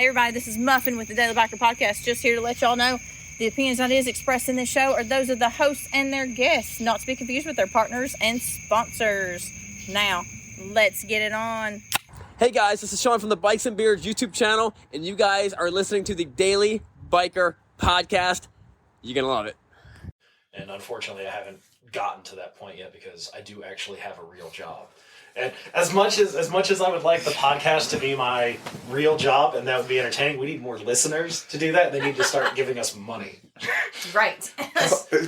Hey everybody, this is Muffin with the Daily Biker Podcast. Just here to let y'all know the opinions and ideas expressed in this show are those of the hosts and their guests, not to be confused with their partners and sponsors. Now, let's get it on. Hey guys, this is Sean from the Bikes and Beards YouTube channel, and you guys are listening to the Daily Biker Podcast. You're gonna love it. And unfortunately, I haven't gotten to that point yet because I do actually have a real job. And as much as I would like the podcast to be my real job and that would be entertaining, we need more listeners to do that. They need to start giving us money. Right.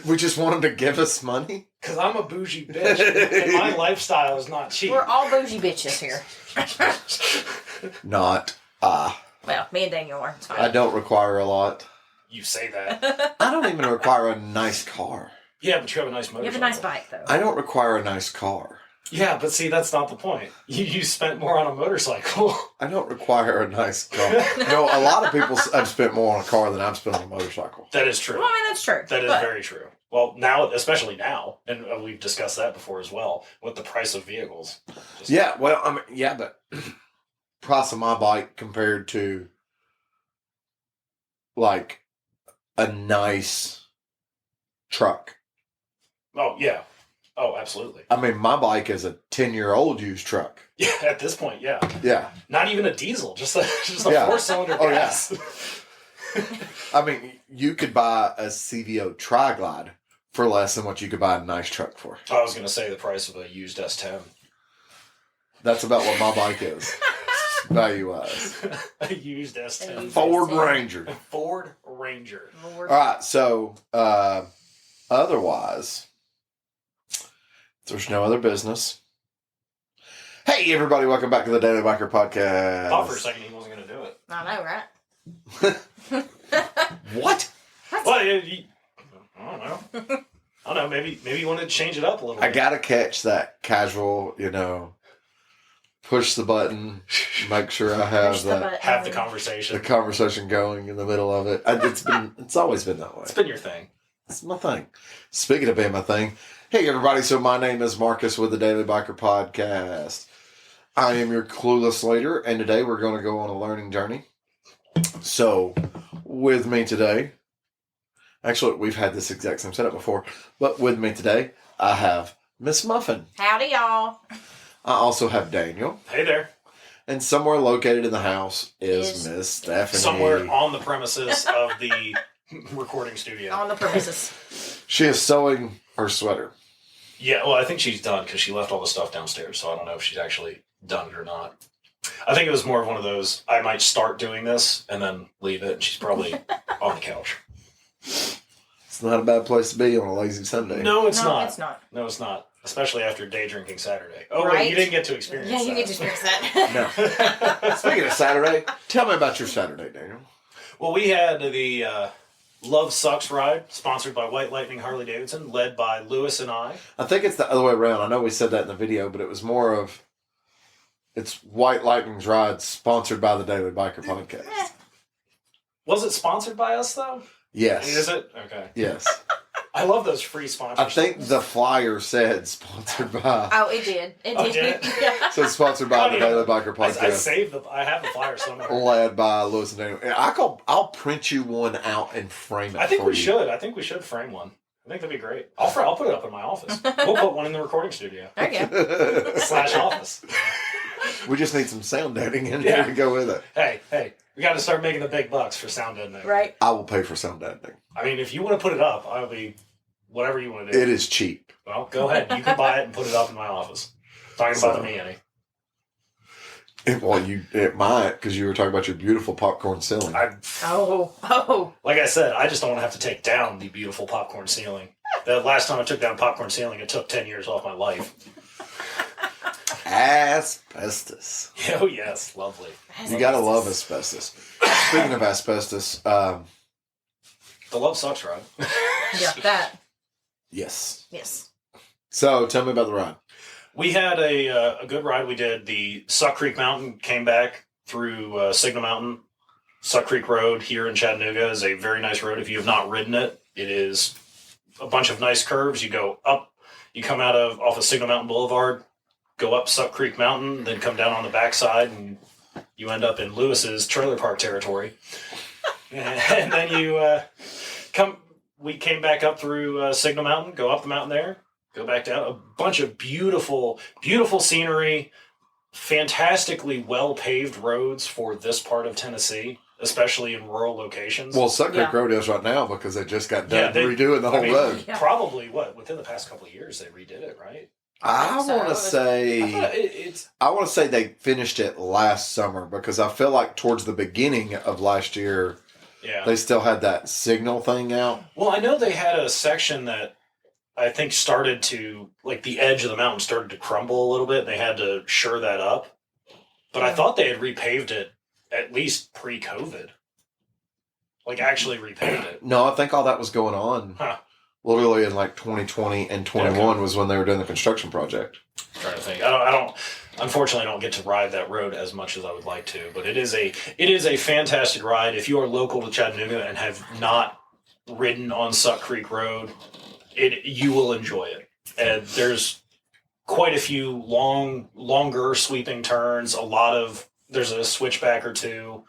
We just want them to give us money? Because I'm a bougie bitch and my lifestyle is not cheap. We're all bougie bitches here. Not. Well, me and Daniel are. It's fine. I don't require a lot. You say that. I don't even require a nice car. Yeah, but you have a nice motorcycle. You have a nice bike, though. I don't require a nice car. Yeah, but see, that's not the point. You spent more on a motorcycle. I don't require a nice car. No, a lot of people have spent more on a car than I've spent on a motorcycle. That is true. Well, I mean, that's true. That is very true. Well, now, especially now, and we've discussed that before as well, with the price of vehicles. Yeah, well, I mean, but price of my bike compared to, like, a nice truck. Oh, yeah. Oh, absolutely. I mean, my bike is a 10-year-old used truck. Yeah, at this point, yeah. Yeah. Not even a diesel, just a Yeah. 4-cylinder Oh, gas. I mean, you could buy a CVO Tri-Glide for less than what you could buy a nice truck for. I was going to say the price of a used S10. That's about what my bike is, value-wise. A used S10. Ford Ranger. Ford Ranger. All right, so otherwise, if there's no other business. Hey, everybody, welcome back to the Daily Biker Podcast. I thought for a second he wasn't going to do it. I know, right? What? Well, I don't know. I don't know. Maybe you wanted to change it up a little bit. I got to catch that casual, push the button, make sure I have Have the conversation. the conversation going in the middle of it. It's always been that way. It's been your thing. It's my thing. Speaking of being my thing, hey everybody, so my name is Marcus with the Daily Biker Podcast. I am your clueless leader, and today we're going to go on a learning journey. So, with me today, actually we've had this exact same setup before, but with me today, I have Miss Muffin. Howdy, y'all. I also have Daniel. Hey there. And somewhere located in the house is Miss Stephanie. Somewhere on the premises of the recording studio. On the premises. She is sewing her sweater. Yeah, well, I think she's done because she left all the stuff downstairs, so I don't know if she's actually done it or not. I think it was more of one of those, I might start doing this and then leave it, and she's probably on the couch. It's not a bad place to be on a lazy Sunday. No, it's not. It's not. No, it's not. Especially after day drinking Saturday. Oh, Right? wait, you didn't get to experience that. Yeah, you get to experience that. No. Speaking of Saturday, tell me about your Saturday, Daniel. Well, we had the Love Sucks ride, sponsored by White Lightning Harley Davidson, led by Lewis and I. I think it's the other way around. I know we said that in the video, but it was more of, it's White Lightning's ride sponsored by the Daily Biker Podcast. Was it sponsored by us, though? Yes. Is it? Okay. Yes. I love those free sponsorships. I think the flyer said sponsored by. Oh, it did. It Oh, did. did it? Yeah. So it's sponsored by the Daily Biker Podcast. I saved I have the flyer somewhere. Led by Lewis and Daniel. I'll print you one out and frame it. I think for we you. should. I think we should frame one. I think that'd be great. I'll put it up in my office. We'll put one in the recording studio. There you go. / office. We just need some sound editing in here to go with it. Hey, we got to start making the big bucks for sound editing. Right. I will pay for sound editing. I mean, if you want to put it up, I'll be whatever you want to do. It is cheap. Well, go ahead. You can buy it and put it up in my office. Talking about me, Annie. It might, because you were talking about your beautiful popcorn ceiling. Like I said, I just don't want to have to take down the beautiful popcorn ceiling. The last time I took down popcorn ceiling, it took 10 years off my life. Asbestos. Oh, yes. Lovely. You gotta love asbestos. Speaking of asbestos, The Love Sucks ride. Yeah, that. yes. Yes. So, tell me about the ride. We had a good ride. We did the Suck Creek Mountain, came back through Signal Mountain. Suck Creek Road here in Chattanooga is a very nice road. If you have not ridden it, it is a bunch of nice curves. You go up, you come off of Signal Mountain Boulevard, go up Suck Creek Mountain, then come down on the backside and you end up in Lewis's trailer park territory. And then you we came back up through Signal Mountain, go up the mountain there, go back down. A bunch of beautiful, beautiful scenery, fantastically well-paved roads for this part of Tennessee, especially in rural locations. Well, Suck Creek Yeah. Road is right now because they just got done they- redoing the whole road. Yeah. Probably, within the past couple of years, they redid it, right? I so. want to say I thought it's... I want to say they finished it last summer because I feel like towards the beginning of last year Yeah. they still had that signal thing out. Well, I know they had a section that I think started to, like, the edge of the mountain started to crumble a little bit. They had to shore that up. But I thought they had repaved it at least pre-COVID. Like, actually repaved it. No, I think all that was going on Huh. literally in like 2020 and 21 was when they were doing the construction project. I'm trying to think. I don't unfortunately I don't get to ride that road as much as I would like to, but it is a fantastic ride. If you are local to Chattanooga and have not ridden on Suck Creek Road, you will enjoy it. And there's quite a few longer sweeping turns, there's a switchback or two,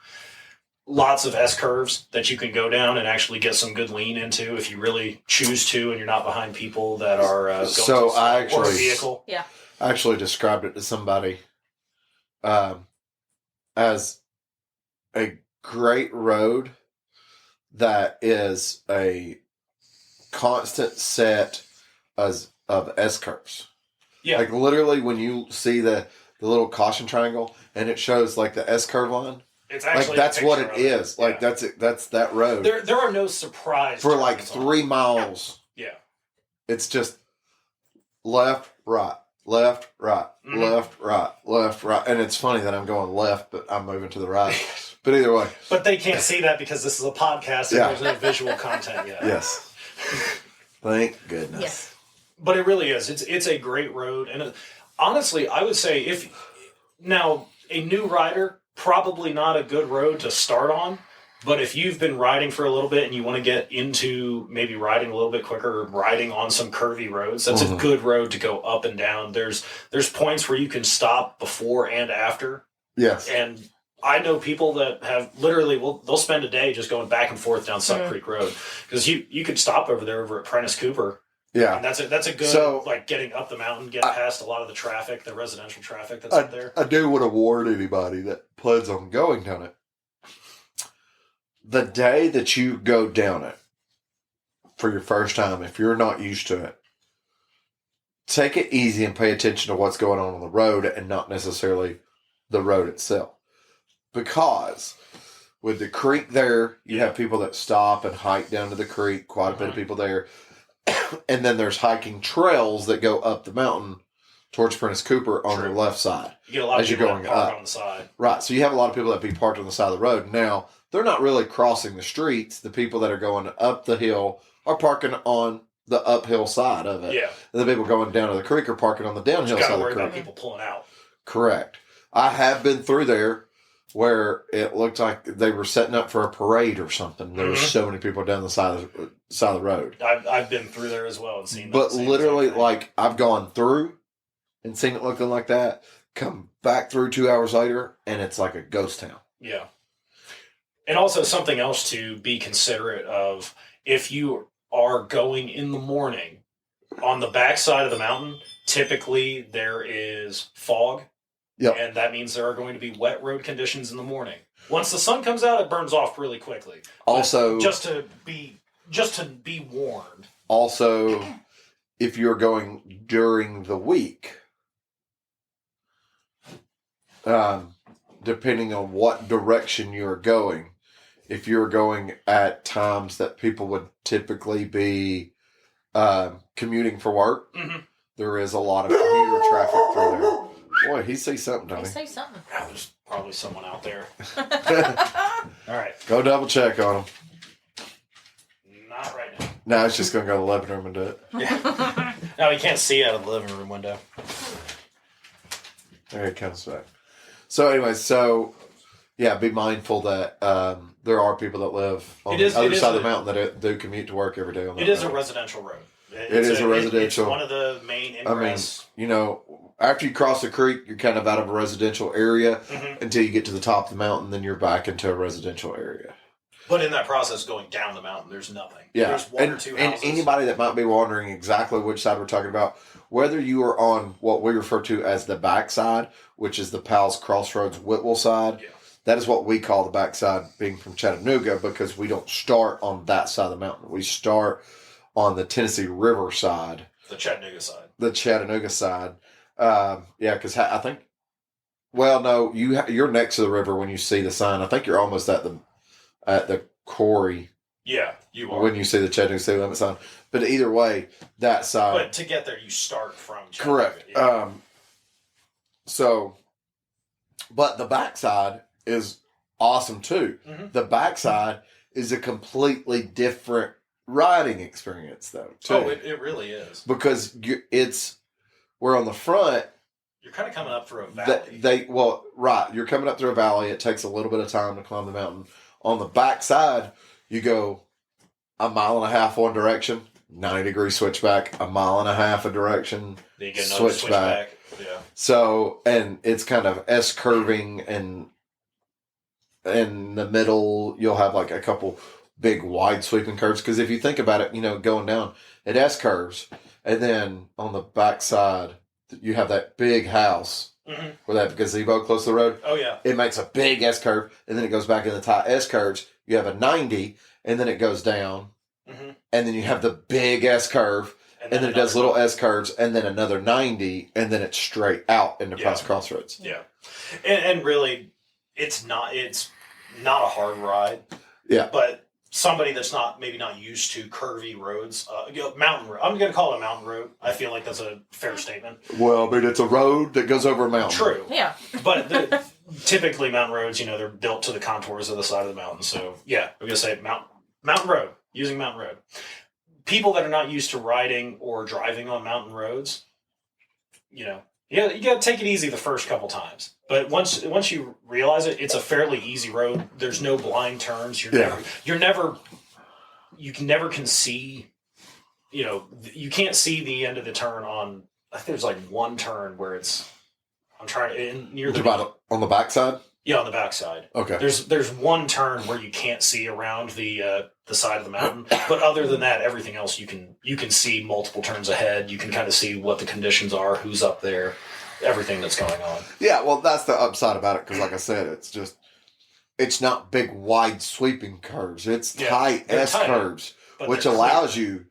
lots of S-curves that you can go down and actually get some good lean into if you really choose to and you're not behind people that are going So to I or a actually- vehicle. Yeah. I actually described it to somebody as a great road that is a constant set of S-curves. Yeah. Like literally when you see the little caution triangle and it shows like the S-curve line, It's like actually that's what it a picture of is. Like Yeah. that's that road. There are no surprise For like turns on 3 it. miles, Yeah. it's just left, right, left, right, Mhm. left, right, left, right. And it's funny that I'm going left, but I'm moving to the right. But either way, But they can't see that because this is a podcast and Yeah. there's no visual content yet. yes. Thank goodness. Yes. But it really is. It's a great road, and honestly, I would say if now a new rider, probably not a good road to start on. But if you've been riding for a little bit and you want to get into maybe riding a little bit quicker or riding on some curvy roads, that's a good road to go up and down. There's points where you can stop before and after. Yes. And I know people that have literally, they'll spend a day just going back and forth down Suck Creek Road. Because you could stop over there over at Prentice Cooper. Yeah. And that's a good, So, like, getting up the mountain, getting past a lot of the traffic, the residential traffic that's up there. I do want to warn anybody that plans on going down it. The day that you go down it for your first time, if you're not used to it, take it easy and pay attention to what's going on the road and not necessarily the road itself. Because with the creek there, you have people that stop and hike down to the creek, quite a bit of people there. And then there's hiking trails that go up the mountain towards Prentice Cooper on True. the left side. You get a lot of as you're people going that park up. on the side. Right. So you have a lot of people that be parked on the side of the road. Now, they're not really crossing the streets. The people that are going up the hill are parking on the uphill side of it. Yeah. And the people going down to the creek are parking on the downhill You side got of to the worry creek. about people pulling out. Correct. I have been through there where it looked like they were setting up for a parade or something. There were so many people down the side of the road. I've been through there as well and seen that But same literally, exact thing. like, I've gone through and seen it looking like that, come back through 2 hours later, and it's like a ghost town. Yeah. And also something else to be considerate of, if you are going in the morning, on the backside of the mountain, typically there is fog. Yep. And that means there are going to be wet road conditions in the morning. Once the sun comes out, it burns off really quickly. But Also, just to be warned. Also, if you're going during the week, depending on what direction you're going, if you're going at times that people would typically be commuting for work, there is a lot of commuter traffic through there. Boy, he sees something, They Tony. say something. Oh, there's probably someone out there. All right. Go double check on him. Not right now. No, it's just going to go to the living room and do it. Yeah. No, you can't see out of the living room window. There he comes back. So anyway, yeah, be mindful that there are people that live on the other side of the mountain that do commute to work every day. On that It is a road. residential road. It is a residential. It's one of the main ingress. You know, after you cross the creek, you're kind of out of a residential area Mhm. until you get to the top of the mountain. Then you're back into a residential area. But in that process, going down the mountain, there's nothing. Yeah, There's one or two and houses. anybody that might be wondering exactly which side we're talking about, whether you are on what we refer to as the backside, which is the Powell's Crossroads Whitwell side, Yeah. that is what we call the backside, being from Chattanooga, because we don't start on that side of the mountain. We start on the Tennessee River side, The Chattanooga side. the Chattanooga side. Yeah, because I think. Well, no, you're next to the river when you see the sign. I think you're almost at the quarry. Yeah, you are. When you see the Chattanooga city limit sign. But either way, that side. But to get there, you start from Chattanooga. Correct. Yeah. But the backside is awesome too. Mhm. The backside is a completely different riding experience, though. Too, Oh, it really is. because we're on the front. You're kind of coming up through a valley. Right. You're coming up through a valley. It takes a little bit of time to climb the mountain. On the backside, you go a mile and a half one direction, 90-degree switchback, a mile and a half a direction, Then you get another switchback. Yeah. So, and it's kind of S curving, and in the middle, you'll have like a couple big wide sweeping curves. Because if you think about it, going down, it S curves, and then on the backside, you have that big house Mm-hmm. where that gazebo close to the road. Oh, yeah. It makes a big S curve, and then it goes back in the tight S curves. You have a 90, and then it goes down, Mm-hmm. and then you have the big S curve, and then it does little S curves, and then another 90, and then it's straight out into Powell's Crossroads. Yeah. And really, it's not a hard ride. Yeah. But somebody that's maybe not used to curvy roads, mountain road. I'm going to call it a mountain road. I feel like that's a fair statement. Well, but it's a road that goes over a mountain. True. Yeah. But typically mountain roads, they're built to the contours of the side of the mountain. So yeah, I'm going to say mountain road, using mountain road. People that are not used to riding or driving on mountain roads, you got to take it easy the first couple times. But once you realize it, it's a fairly easy road. There's no blind turns. You can see, you can't see the end of the turn on. I think there's like one turn where I'm trying near the on the backside. Yeah, on the backside. Okay. There's one turn where you can't see around the side of the mountain, but other than that, everything else you can see multiple turns ahead. You can kind of see what the conditions are, who's up there, everything that's going on. Yeah, well, that's the upside about it, because like I said, it's not big, wide, sweeping curves. It's tight S curves, which allows you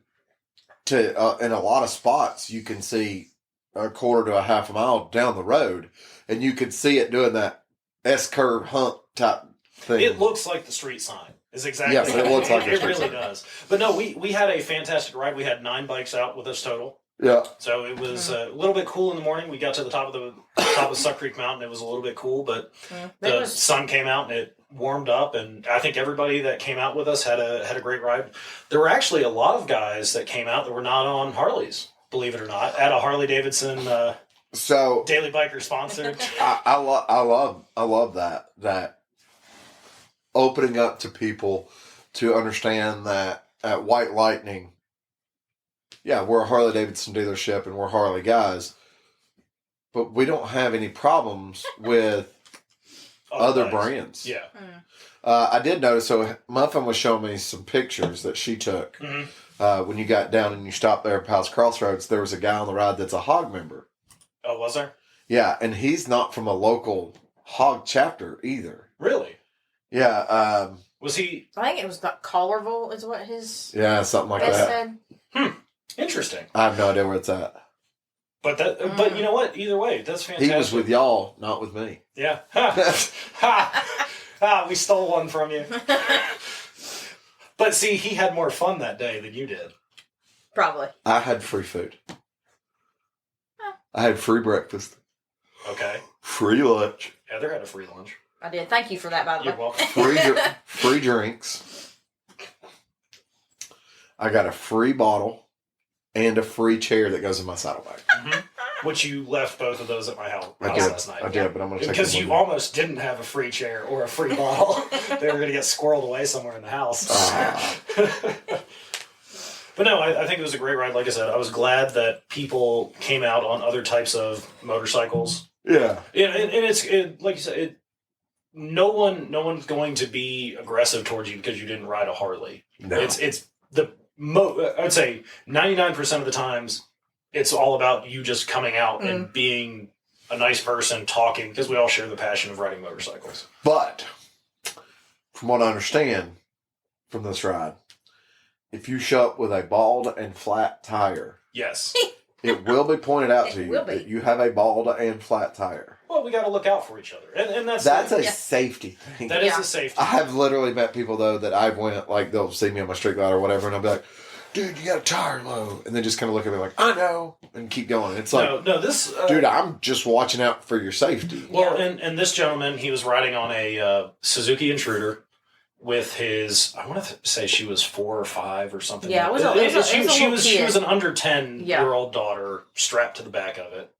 to, in a lot of spots, you can see a quarter to a half a mile down the road, and you can see it doing that S curve hump type thing. It looks like the street sign. Is exactly. Yes, it looks like it really does. But no, we had a fantastic ride. We had 9 bikes out with us total. Yeah. So it was a little bit cool in the morning. We got to the top of Suck Creek Mountain. It was a little bit cool, but the sun came out and it warmed up. And I think everybody that came out with us had a great ride. There were actually a lot of guys that came out that were not on Harleys, believe it or not, at a Harley Davidson. So Daily Biker sponsored. I love that opening up to people to understand that at White Lightning, yeah, we're a Harley Davidson dealership and we're Harley guys, but we don't have any problems with other brands. Yeah. I did notice, so Muffin was showing me some pictures that she took. Mm-hmm. When you got down and you stopped there at Powell's Crossroads, there was a guy on the ride that's a hog member. Oh, was there? Yeah, and he's not from a local hog chapter either. Really? Yeah. Was he? I think it was Collarville is what his Yeah, something like that. said. Interesting. I have no idea where it's at. But you know what? Either way, that's fantastic. He was with y'all, not with me. Yeah. We stole one from you. But see, he had more fun that day than you did. Probably. I had free food. I had free breakfast. Okay. Free lunch. Heather had a free lunch. I did. Thank you for that, by the way. You're welcome. Free drinks. I got a free bottle and a free chair that goes in my saddlebag. Mm-hmm. Which you left both of those at my house I did. last night. I did, but I'm going to take because them you with me. almost didn't have a free chair or a free bottle. They were going to get squirreled away somewhere in the house. But no, I think it was a great ride. Like I said, I was glad that people came out on other types of motorcycles. Yeah. And it's like you said, no one's going to be aggressive towards you because you didn't ride a Harley. No. It's I'd say 99% of the times it's all about you just coming out and being a nice person, talking, because we all share the passion of riding motorcycles. But from what I understand from this ride, if you show up with a bald and flat tire, Yes. it will be pointed out to It you will be. that you have a bald and flat tire. Well, we got to look out for each other, and that's a Yeah. safety thing. that is Yeah. a safety. I have literally met people though that I've went like they'll see me on my street glide or whatever, and I'll be like, "Dude, you got a tire low," and they just kind of look at me like, "I know," and keep going. It's like, no, this dude, I'm just watching out for your safety. Well, and this gentleman, he was riding on a Suzuki Intruder with his, I want to say she was 4 or 5 or something. Yeah, it was a she little was kid. an under 10-year-old daughter strapped to the back of it.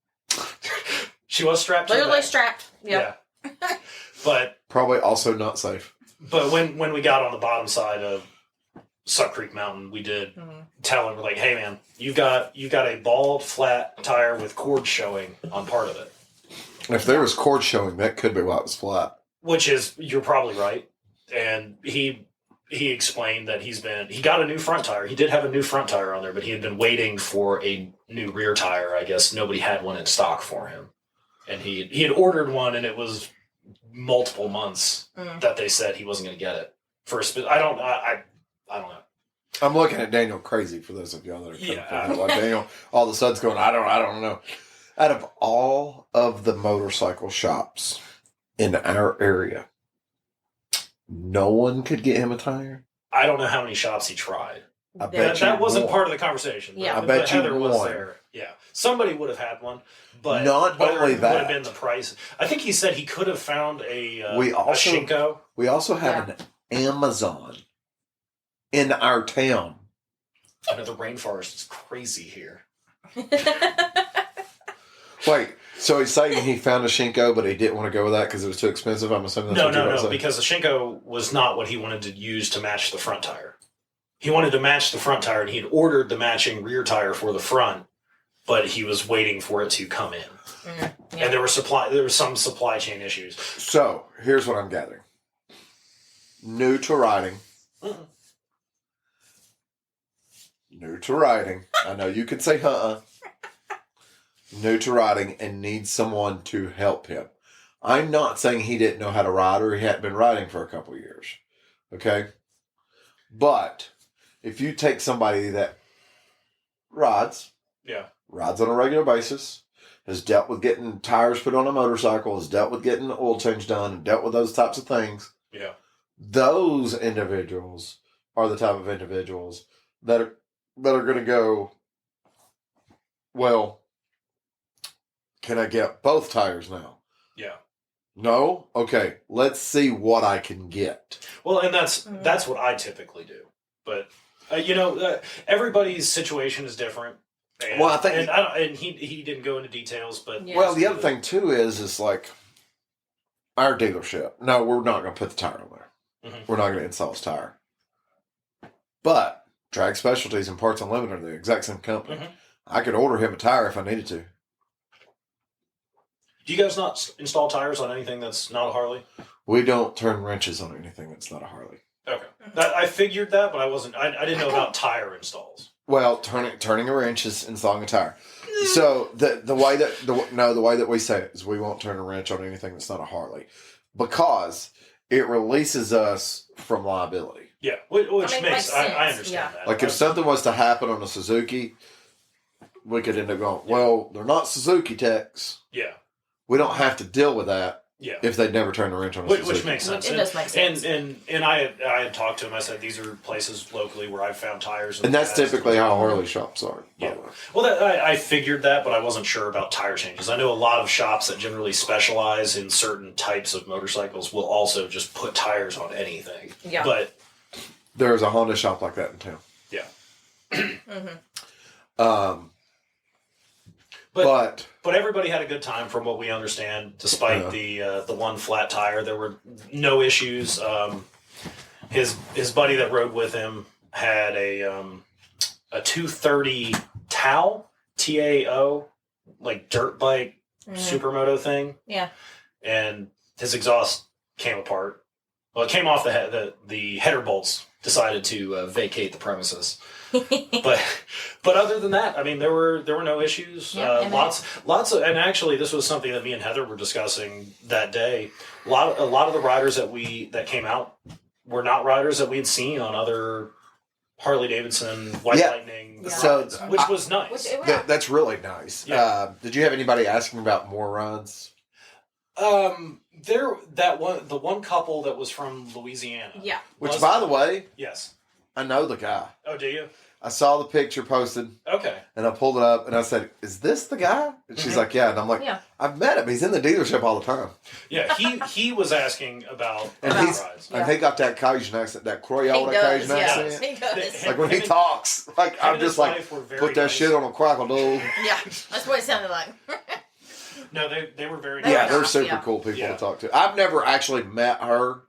She was strapped to the Literally back. strapped. Yep. Yeah. But Probably also not safe. when we got on the bottom side of Suck Creek Mountain, we did tell him, we're like, hey man, you've got a bald flat tire with cord showing on part of it. If there was cord showing, that could be why it was flat. Which is, you're probably right. And he explained that he got a new front tire. He did have a new front tire on there, but he had been waiting for a new rear tire. I guess nobody had one in stock for him. And he had ordered one, and it was multiple months that they said he wasn't going to get it. I don't know. I'm looking at Daniel crazy for those of y'all that are coming Yeah. from. Like Daniel all of a sudden's going, I don't know. Out of all of the motorcycle shops in our area, no one could get him a tire. I don't know how many shops he tried. I bet That you wasn't won. part of the conversation. Yeah. But, I bet but you Heather was won. there. Yeah. Somebody would have had one. But Not whether only it would that. have been the price. I think he said he could have found a We also- Shinko. We also have an Amazon in our town. I know the rainforest is crazy here. Wait, so he's saying he found a Shinko, but he didn't want to go with that because it was too expensive? I'm assuming that's what you're about to say. Because the Shinko was not what he wanted to use to match the front tire. He wanted to match the front tire, and he had ordered the matching rear tire for the front, but he was waiting for it to come in. And there was some supply chain issues. So, here's what I'm gathering. New to riding. New to riding. I know you could say new to riding and needs someone to help him. I'm not saying he didn't know how to ride or he hadn't been riding for a couple of years. Okay? But if you take somebody that rides on a regular basis, has dealt with getting tires put on a motorcycle, has dealt with getting the oil change done, and dealt with those types of things, those individuals are the type of individuals that are going to go, well, can I get both tires now? Yeah. No? Okay, let's see what I can get. Well, and that's what I typically do. But everybody's situation is different. And, Well, I think- and he didn't go into details, but Yeah. Well, the other thing too is like our dealership. No, we're not going to put the tire on there. Mhm. We're not going to install his tire. But Drag Specialties and Parts Unlimited are the exact same company. Mhm. I could order him a tire if I needed to. Do you guys not install tires on anything that's not a Harley? We don't turn wrenches on anything that's not a Harley. Okay, I figured that, but I wasn't. I didn't know about tire installs. Well, turning a wrench is installing a tire. So the way that we say it is we won't turn a wrench on anything that's not a Harley because it releases us from liability. Yeah, which makes makes I sense, understand yeah. that. Like if something was to happen on a Suzuki, we could end up going, well, they're not Suzuki techs. Yeah, We don't have to deal with that yeah. if they'd never turned a wrench on a Suzuki. Which makes sense. It does make sense. And I had talked to him. I said these are places locally where I've found tires. in And the that's past. typically how Harley shops are. by Yeah. the way. Well, I figured that, but I wasn't sure about tire changes. I know a lot of shops that generally specialize in certain types of motorcycles will also just put tires on anything. Yeah. But There's a Honda shop like that in town. yeah. But But everybody had a good time, from what we understand. Despite the one flat tire, there were no issues. His buddy that rode with him had a 230 Tao, Tao, like dirt bike supermoto thing. Yeah. And his exhaust came apart. Well, it came off the header bolts. Decided to vacate the premises. But other than that, I mean, there were no issues. Yeah, Lots of, and actually, this was something that me and Heather were discussing that day. A lot of the riders that came out were not riders that we had seen on other Harley Davidson White Lightning rides, which was nice. That's really nice. Yeah. Did you have anybody asking about more runs? The one couple that was from Louisiana. Yeah. Which, by the way, yes, I know the guy. Oh, do you? I saw the picture posted. Okay. And I pulled it up and I said, "Is this the guy?" And she's like, "Yeah." And I'm like, "I've met him. He's in the dealership all the time." Yeah, he was asking about rides. And he got that Cajun accent, that Creole Cajun accent. He does. Like when he talks, like I'm just like, put that shit on a crackle, dude. Yeah, that's what it sounded like. No, they were very Yeah, nice. they're super cool people to talk to. I've never actually met her,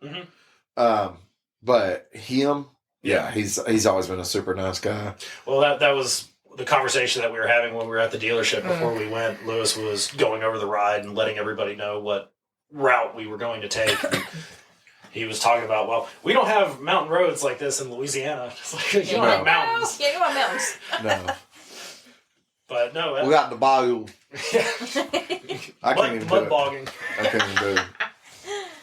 but him, he's always been a super nice guy. Well, that was the conversation that we were having when we were at the dealership before we went. Lewis was going over the ride and letting everybody know what route we were going to take. He was talking about, well, we don't have mountain roads like this in Louisiana. It's like, you don't have mountains. Yeah, you want mountains. No. But no. We got the bayou. I can't even mud do bogging. it. I can't even do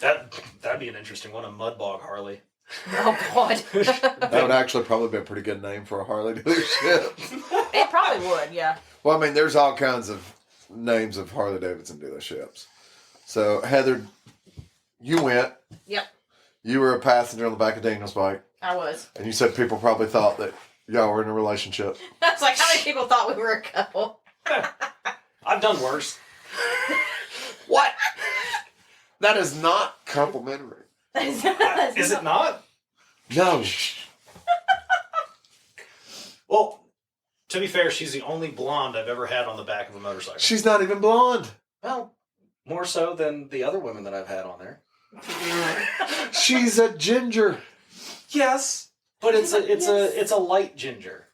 it. That'd be an interesting one, a mud bog Harley. Oh, God. That would actually probably be a pretty good name for a Harley dealership. It probably would, yeah. Well, I mean, there's all kinds of names of Harley Davidson dealerships. So, Heather, you went. Yep. You were a passenger on the back of Daniel's bike. I was. And you said people probably thought that y'all were in a relationship. That's like how many people thought we were a couple. I've done worse. What? That is not complimentary. Is it not? No. Well, to be fair, she's the only blonde I've ever had on the back of a motorcycle. She's not even blonde. Well, more so than the other women that I've had on there. She's a ginger. Yes, but it's a light ginger.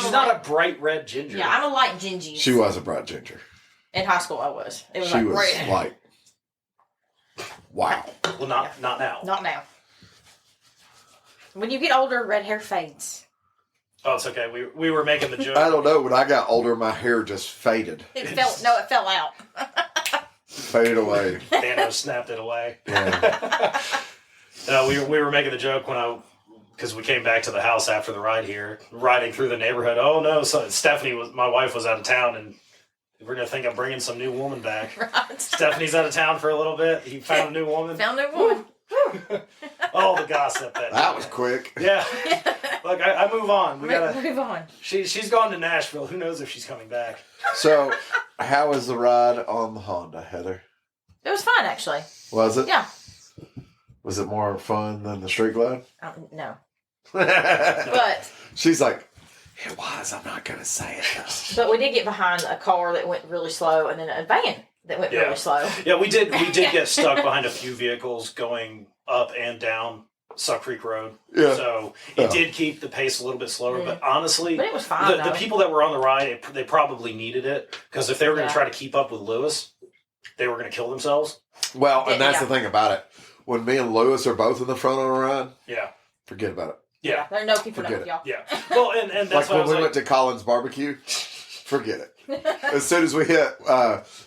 She's not a bright red ginger. Yeah, I'm a light gingy. She was a bright ginger. In high school, I was. It was She like was red. like, wow. Well, not now. Not now. When you get older, red hair fades. Oh, it's okay. We were making the joke. I don't know. When I got older, my hair just faded. It fell out. Faded away. Thanos snapped it away. Yeah. We were making the joke because we came back to the house after the ride here, riding through the neighborhood. Oh no, so my wife was out of town, and we're gonna think I'm bringing some new woman back. Right. Stephanie's out of town for a little bit. He found a new woman. Found a woman. Oh, the gossip That was quick. Yeah. Look, I move on. We gotta move on. She's gone to Nashville. Who knows if she's coming back? So, how was the ride on the Honda, Heather? It was fun, actually. Was it? Yeah. Was it more fun than the Street Glide? No. But she's like, it was. I'm not gonna say it though. But we did get behind a car that went really slow, and then a van that went really slow. Yeah, we did get stuck behind a few vehicles going up and down Suck Creek Road. Yeah. So it did keep the pace a little bit slower. But honestly, but it was fine. The people that were on the ride, they probably needed it, because if they were going to try to keep up with Lewis, they were going to kill themselves. Well, and that's the thing about it. When me and Lewis are both in the front on a ride, forget about it. Yeah. There are no keeping up with y'all. Yeah. Well, and that's like when we went to Colin's barbecue, forget it. As soon as we hit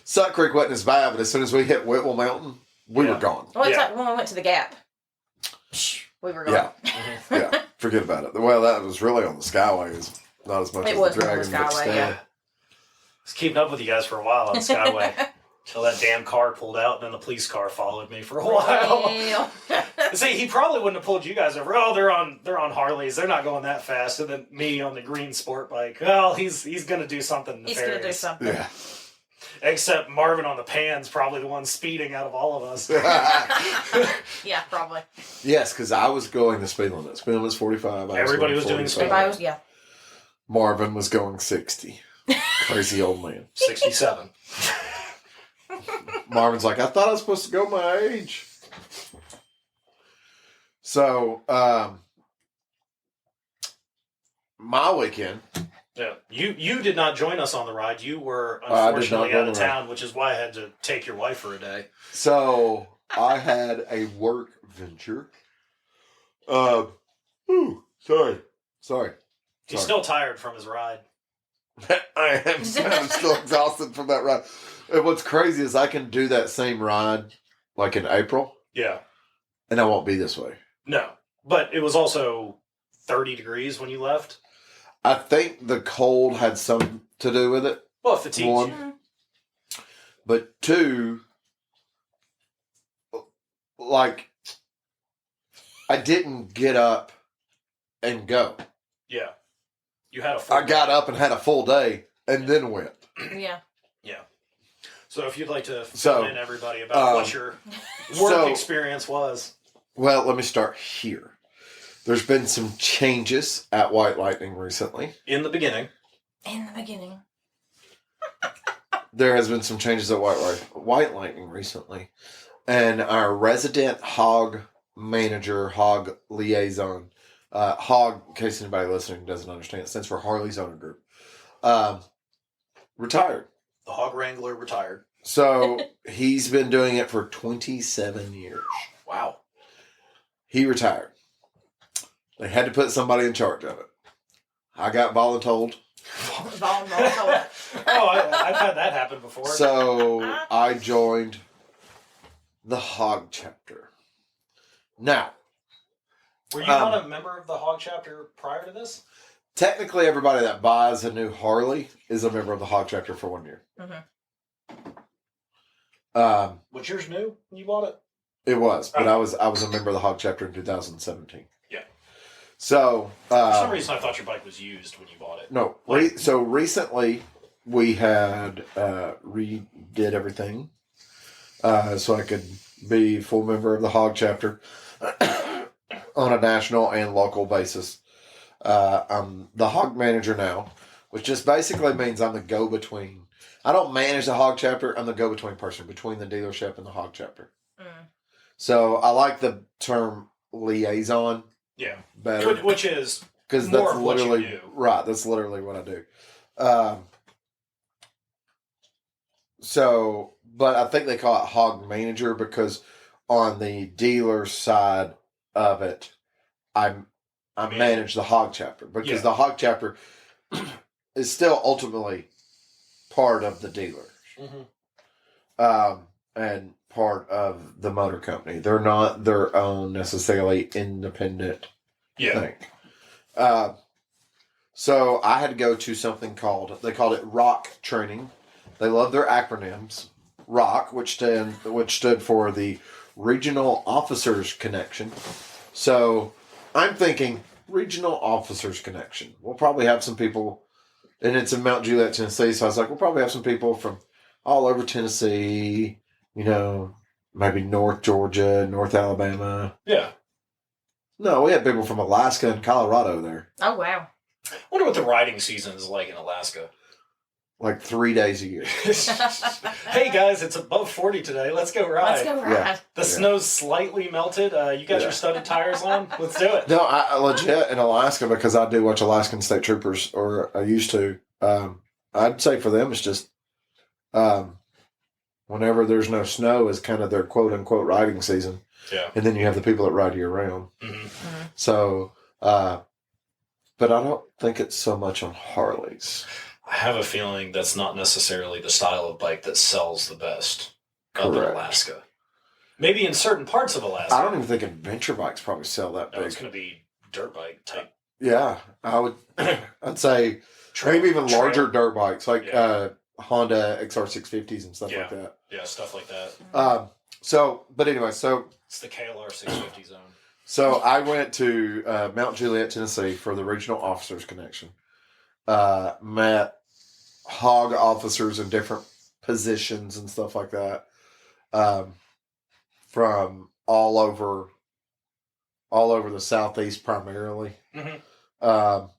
Suck Creek wasn't as bad, but as soon as we hit Whitwell Mountain, we were gone. Well, it's like when we went to the Gap. We were gone. Yeah, forget about it. Well, that was really on the Skyway. It's not as much as the Dragon. Skyway, I was keeping up with you guys for a while on the Skyway. Until that damn car pulled out, and then the police car followed me for a while. See, he probably wouldn't have pulled you guys over. Oh, they're on Harleys. They're not going that fast. And then me on the green sport bike. Well, he's going to do something nefarious. He's going to do something. Yeah. Except Marvin on the pan's probably the one speeding out of all of us. Yeah, probably. Yes, because I was going the speed limit. Speed limit's 45. Everybody was doing the speed limit. Marvin was going 60. Crazy old man. 67. Marvin's like, I thought I was supposed to go my age. So, my weekend. Yeah, you did not join us on the ride. You were I did not unfortunately go out on of the ride. town, which is why I had to take your wife for a day. So I had a work venture. Sorry. He's still tired from his ride. I am. I'm still exhausted from that ride. And what's crazy is I can do that same ride like in April, Yeah. and I won't be this way. No, but it was also 30 degrees when you left. I think the cold had something to do with it. Well, it fatigues One. you. But two, like, I didn't get up and go. Yeah. You had a full I got up and had a full day and then went. Yeah. Yeah. So if you'd like to fill in everybody about what your work experience was. Well, let me start here. There's been some changes at White Lightning recently. In the beginning. There has been some changes at White Lightning recently. And our resident hog manager, hog liaison, hog, in case anybody listening doesn't understand, it stands for Harley's Owner Group, retired. The hog wrangler retired. So he's been doing it for 27 years. Wow. He retired. They had to put somebody in charge of it. I got voluntold. Oh, I've had that happen before. So I joined the hog chapter. Now, were you not a member of the hog chapter prior to this? Technically, everybody that buys a new Harley is a member of the hog chapter for 1 year. Mm-hmm. Was yours new when you bought it? It was, but I was a member of the hog chapter in 2017. Yeah. So for some reason, I thought your bike was used when you bought it. No. So recently we had redid everything so I could be full member of the hog chapter on a national and local basis. I'm the hog manager now, which just basically means I'm the go-between. I don't manage the hog chapter. I'm the go-between person between the dealership and the hog chapter. Mm. So I like the term liaison. Yeah, better, which is because more that's of what literally you do. Right. That's literally what I do. So, but I think they call it hog manager because on the dealer side of it, I manage the hog chapter because the hog chapter is still ultimately part of the dealer. And part of the motor company. They're not their own necessarily independent thing. So I had to go to something they called it ROC training. They love their acronyms. ROC, which stood for the Regional Officers Connection. So I'm thinking Regional Officers Connection. We'll probably have some people, and it's in Mount Juliet, Tennessee. So I was like, we'll probably have some people from all over Tennessee, maybe North Georgia, North Alabama. Yeah. No, we had people from Alaska and Colorado there. Oh, wow. I wonder what the riding season is like in Alaska. Like 3 days a year. Hey guys, it's above 40 today. Let's go ride. Yeah. The snow's slightly melted. You got your studded tires on? Let's do it. No, I legit in Alaska, because I do watch Alaskan State Troopers, or I used to. I'd say for them it's just whenever there's no snow is kind of their quote unquote riding season. Yeah. And then you have the people that ride year round. Mm-hmm. So, but I don't think it's so much on Harleys. I have a feeling that's not necessarily the style of bike that sells the best up in Alaska. Maybe in certain parts of Alaska. I don't even think adventure bikes probably sell that big. No, it's going to be dirt bike type. Yeah, I'd say maybe even larger dirt bikes like Honda XR650s and stuff like that. Yeah, stuff like that. But anyway, it's the KLR 650 zone. So I went to Mount Juliet, Tennessee for the Regional Officers Connection. Met hog officers in different positions and stuff like that, from all over the Southeast primarily. Mm-hmm. Now,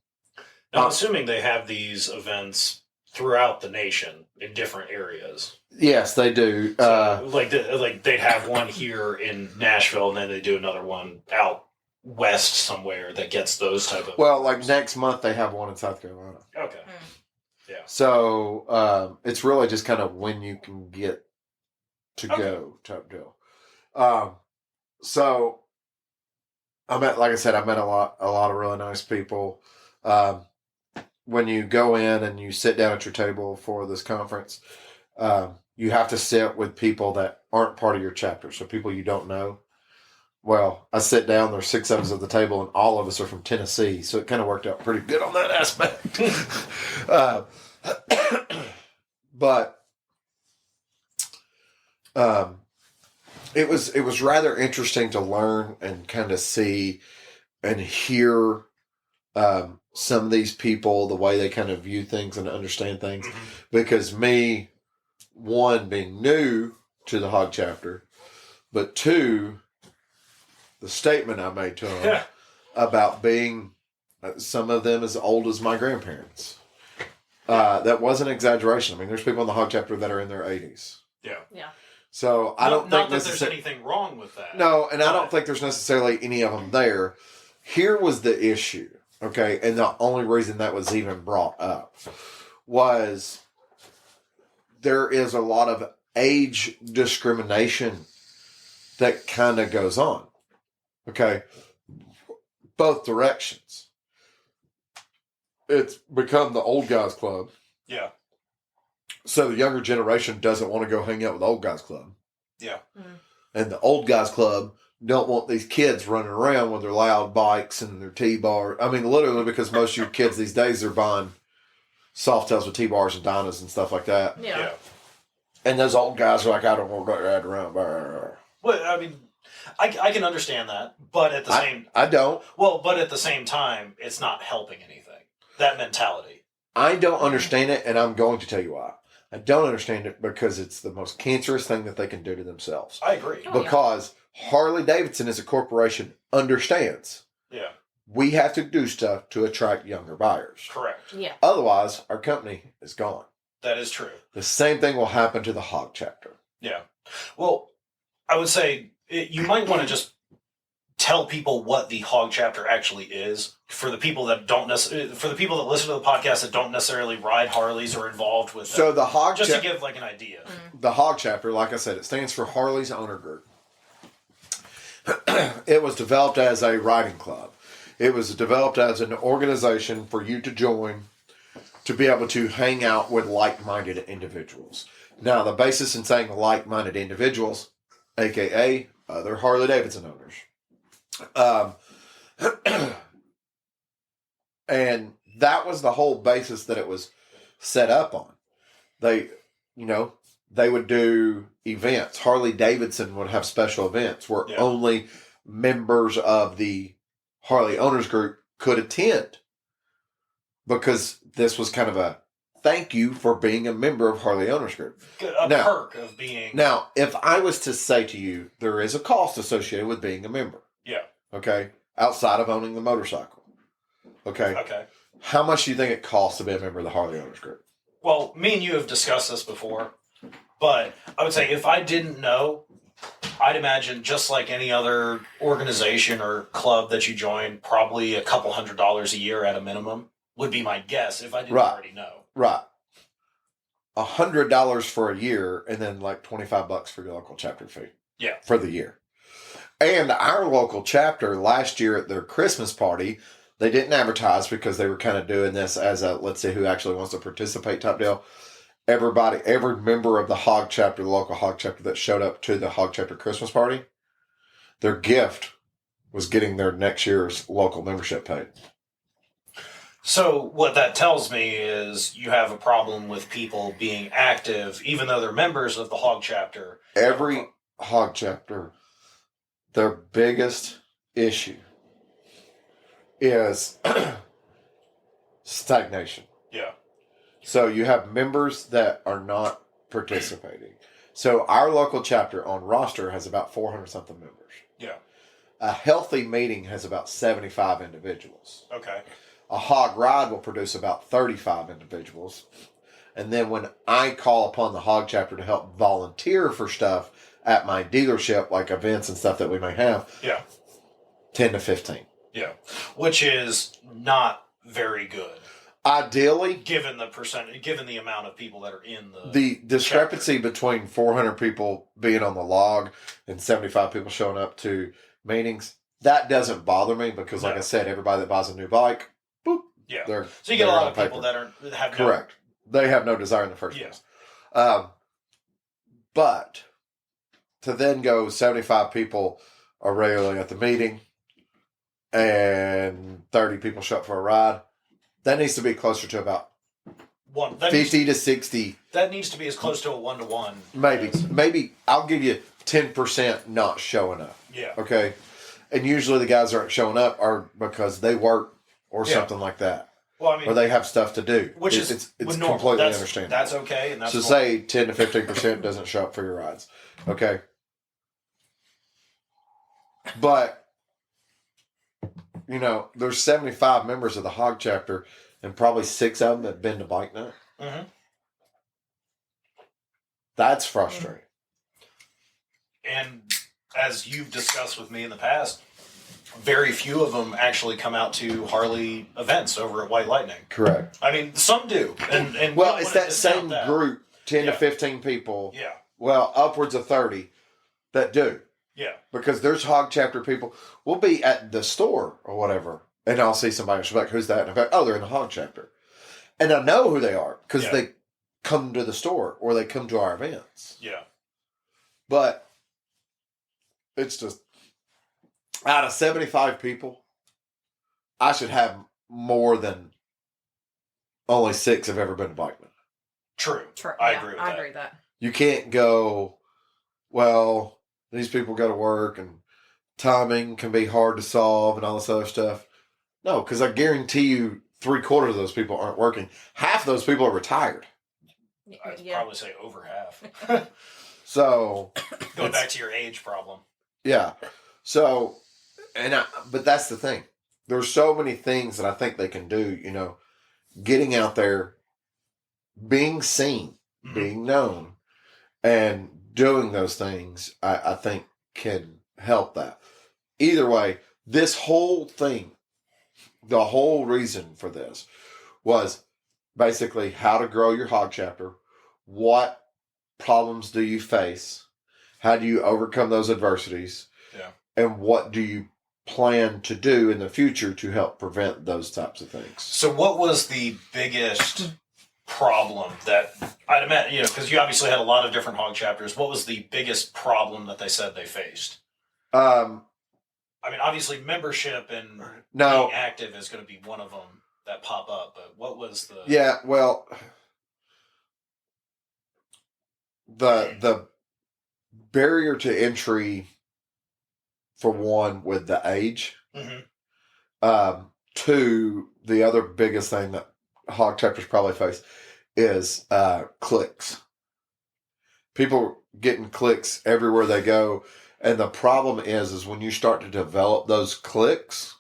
I'm assuming they have these events throughout the nation in different areas. Yes, they do. So, like they'd have one here in Nashville, and then they do another one out west somewhere that gets those type of. Well, like next month they have one in South Carolina. Okay. Yeah. So it's really just kind of when you can get to go type deal. So like I said, I met a lot of really nice people. When you go in and you sit down at your table for this conference, you have to sit with people that aren't part of your chapter, so people you don't know. Well, I sit down, there's 6 of us at the table, and all of us are from Tennessee, so it kind of worked out pretty good on that aspect. But it was rather interesting to learn and kind of see and hear some of these people, the way they kind of view things and understand things. Because me, one, being new to the Hog chapter, but 2, the statement I made to them about being some of them as old as my grandparents. That wasn't exaggeration. I mean, there's people in the Hog chapter that are in their 80s. Yeah. So I don't think not that there's anything wrong with that. No, and I don't think there's necessarily any of them there. Here was the issue, okay, and the only reason that was even brought up was there is a lot of age discrimination that kind of goes on, okay, both directions. It's become the old guys club. Yeah. So the younger generation doesn't want to go hang out with the old guys club. Yeah. And the old guys club don't want these kids running around with their loud bikes and their T-bar. I mean, literally, because most of your kids these days are buying Softails with T-bars and Dynas and stuff like that. Yeah. And those old guys are like, I don't want to ride around. Well, I mean, I can understand that, but at the same... I don't. Well, but at the same time, it's not helping anything. That mentality. I don't understand it, and I'm going to tell you why. I don't understand it because it's the most cancerous thing that they can do to themselves. I agree. Because Harley Davidson as a corporation understands. Yeah. We have to do stuff to attract younger buyers. Correct. Yeah. Otherwise, our company is gone. That is true. The same thing will happen to the Hog chapter. Yeah. Well, I would say you might want to just tell people what the Hog chapter actually is for the people that for the people that listen to the podcast that don't necessarily ride Harleys or involved with So them. the Hog just to give like an idea. The Hog chapter, like I said, it stands for Harley's Owner Group. It was developed as a riding club. It was developed as an organization for you to join to be able to hang out with like-minded individuals. Now, the basis in saying like-minded individuals, aka other Harley Davidson owners. And that was the whole basis that it was set up on. They would do events. Harley Davidson would have special events where only members of the Harley Owners Group could attend, because this was kind of a thank you for being a member of Harley Owners Group. Perk of being... Now, if I was to say to you, there is a cost associated with being a member. Yeah. Okay? Outside of owning the motorcycle. Okay? Okay. How much do you think it costs to be a member of the Harley Owners Group? Well, me and you have discussed this before, but I would say if I didn't know, I'd imagine just like any other organization or club that you join, probably a couple $100s a year at a minimum would be my guess if I didn't already know. Right. $100 for a year, and then like $25 for your local chapter fee. Yeah. For the year. And our local chapter last year at their Christmas party, they didn't advertise because they were kind of doing this as a let's see who actually wants to participate type deal. Every member of the Hog chapter, the local Hog chapter that showed up to the Hog chapter Christmas party, their gift was getting their next year's local membership paid. So what that tells me is you have a problem with people being active, even though they're members of the Hog chapter. Every Hog chapter, their biggest issue is stagnation. Yeah. So you have members that are not participating. So our local chapter on roster has about 400 something members. Yeah. A healthy meeting has about 75 individuals. Okay. A hog ride will produce about 35 individuals. And then when I call upon the Hog chapter to help volunteer for stuff at my dealership, like events and stuff that we may have, 10 to 15. Yeah, which is not very good. Ideally, Given the amount of people that are in the discrepancy between 400 people being on the log and 75 people showing up to meetings, that doesn't bother me because, like I said, everybody that buys a new bike, boop, yeah. So you get a lot of people that have correct. They have no desire in the first place. But to then go 75 people are regularly at the meeting and 30 people show up for a ride, that needs to be closer to about 50 to 60. That needs to be as close to a 1-to-1. Maybe I'll give you 10% not showing up. Yeah. Okay. And usually the guys that aren't showing up are because they work or something like that. Well, I mean, or they have stuff to do. Which is it's normal. completely understandable. That's okay. And that's so say 10 to 15% doesn't show up for your rides. Okay. But there's 75 members of the Hog chapter, and probably 6 of them have been to Bike Night. Mm-hmm. That's frustrating. And as you've discussed with me in the past, very few of them actually come out to Harley events over at White Lightning. Correct. I mean, some do. And well, it's that same group, 10 to 15 people. Yeah. Well, upwards of 30 that do. Yeah. Because there's Hog chapter people. We'll be at the store or whatever, and I'll see somebody and she'll be like, who's that? And I'm like, oh, they're in the Hog chapter. And I know who they are because they come to the store or they come to our events. Yeah. But it's just, out of 75 people, I should have more than only 6 have ever been to Bike Night. True. I agree with that. You can't go, well, these people go to work and timing can be hard to solve and all this other stuff. No, because I guarantee you 3/4 of those people aren't working. Half of those people are retired. I'd probably say over half. So going back to your age problem. Yeah. So, but that's the thing. There's so many things that I think they can do, getting out there, being seen, being known, and doing those things, I think can help that. Either way, this whole thing, the whole reason for this was basically how to grow your Hog chapter. What problems do you face? How do you overcome those adversities? Yeah. And what do you plan to do in the future to help prevent those types of things? So what was the biggest problem that I'd imagine, because you obviously had a lot of different Hog chapters. What was the biggest problem that they said they faced? I mean, obviously membership and being active is going to be one of them that pop up, but what was the... Yeah, well, the barrier to entry, for one, with the age. Mm-hmm. 2, the other biggest thing that Hog chapters probably face is clicks. People getting clicks everywhere they go. And the problem is when you start to develop those clicks,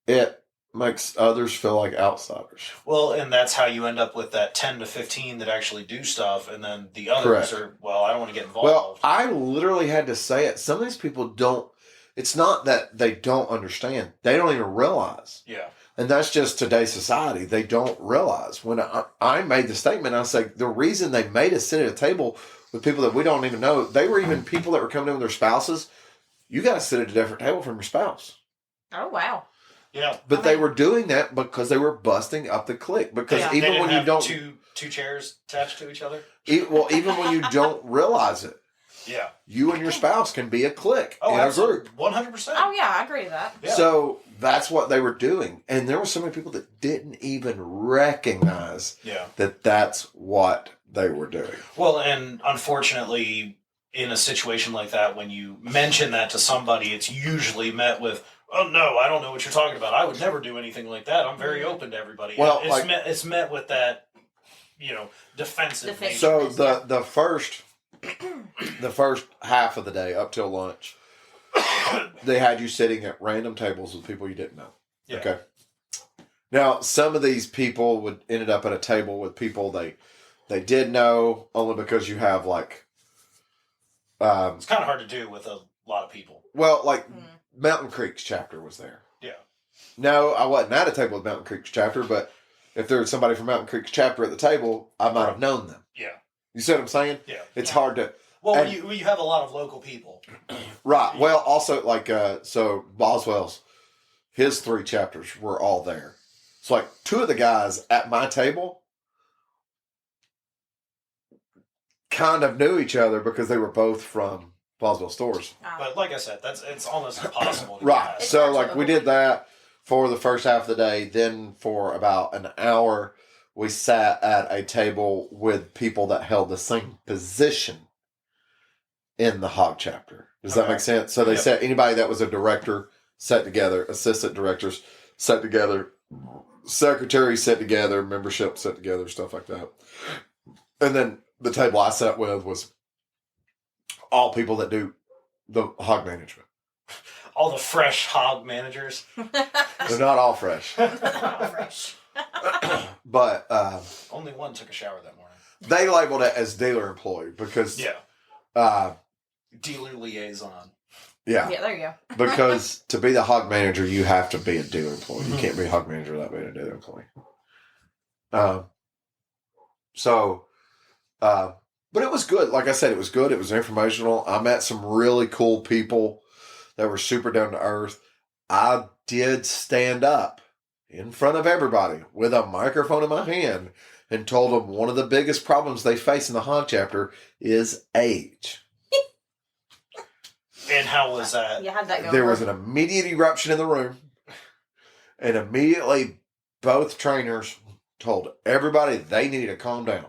it makes others feel like outsiders. Well, and that's how you end up with that 10 to 15 that actually do stuff, and then the others are, well, I don't want to get involved. Well, I literally had to say it. Some of these people don't, it's not that they don't understand. They don't even realize. Yeah. And that's just today's society. They don't realize. When I made the statement, I said, the reason they made us sit at a table with people that we don't even know, they were even people that were coming in with their spouses. You got to sit at a different table from your spouse. Oh, wow. Yeah. But they were doing that because they were busting up the clique. Because even when you don't... Two chairs attached to each other? Even when you don't realize it. Yeah. You and your spouse can be a clique in a group. 100%. Oh, yeah, I agree with that. Yeah. So that's what they were doing. And there were so many people that didn't even recognize that that's what they were doing. Well, and unfortunately, in a situation like that, when you mention that to somebody, it's usually met with, oh, no, I don't know what you're talking about. I would never do anything like that. I'm very open to everybody. Well, it's met with that, defensive nature. So the first half of the day up till lunch, they had you sitting at random tables with people you didn't know. Yeah. Okay. Now, some of these people ended up at a table with people they did know, only because you have it's kind of hard to do with a lot of people. Well, Mountain Creek's chapter was there. Yeah. No, I wasn't at a table with Mountain Creek's chapter, but if there was somebody from Mountain Creek's chapter at the table, I might have known them. Yeah. You see what I'm saying? Yeah. It's hard to... Well, and- you have a lot of local people. Right. Well, also, like, so Boswell's, his 3 chapters were all there. So, like, 2 of the guys at my table kind of knew each other because they were both from Boswell stores. But like I said, it's almost impossible. To Right. get So, hard to like, we did that for the first half of the day. Then, for about an hour, we sat at a table with people that held the same position in the hog chapter. Does that Okay. make sense? So, they said anybody that was a director sat together, assistant directors sat together, secretaries sat together, membership sat together, stuff like that. And then the table I sat with was all people that do the hog management. all the fresh hog managers. They're not all fresh. Fresh. But Only one took a shower that morning. they labeled it as dealer employee because, Yeah. Dealer liaison. yeah, Yeah, there you go. because to be the hog manager, you have to be a dealer employee. You can't be a hog manager without being a dealer employee. But it was good. Like I said, it was good. It was informational. I met some really cool people that were super down to earth. I did stand up in front of everybody with a microphone in my hand and told them one of the biggest problems they face in the hog chapter is age. And how was that? You had that going. There was an immediate eruption in the room, and immediately both trainers told everybody they needed to calm down.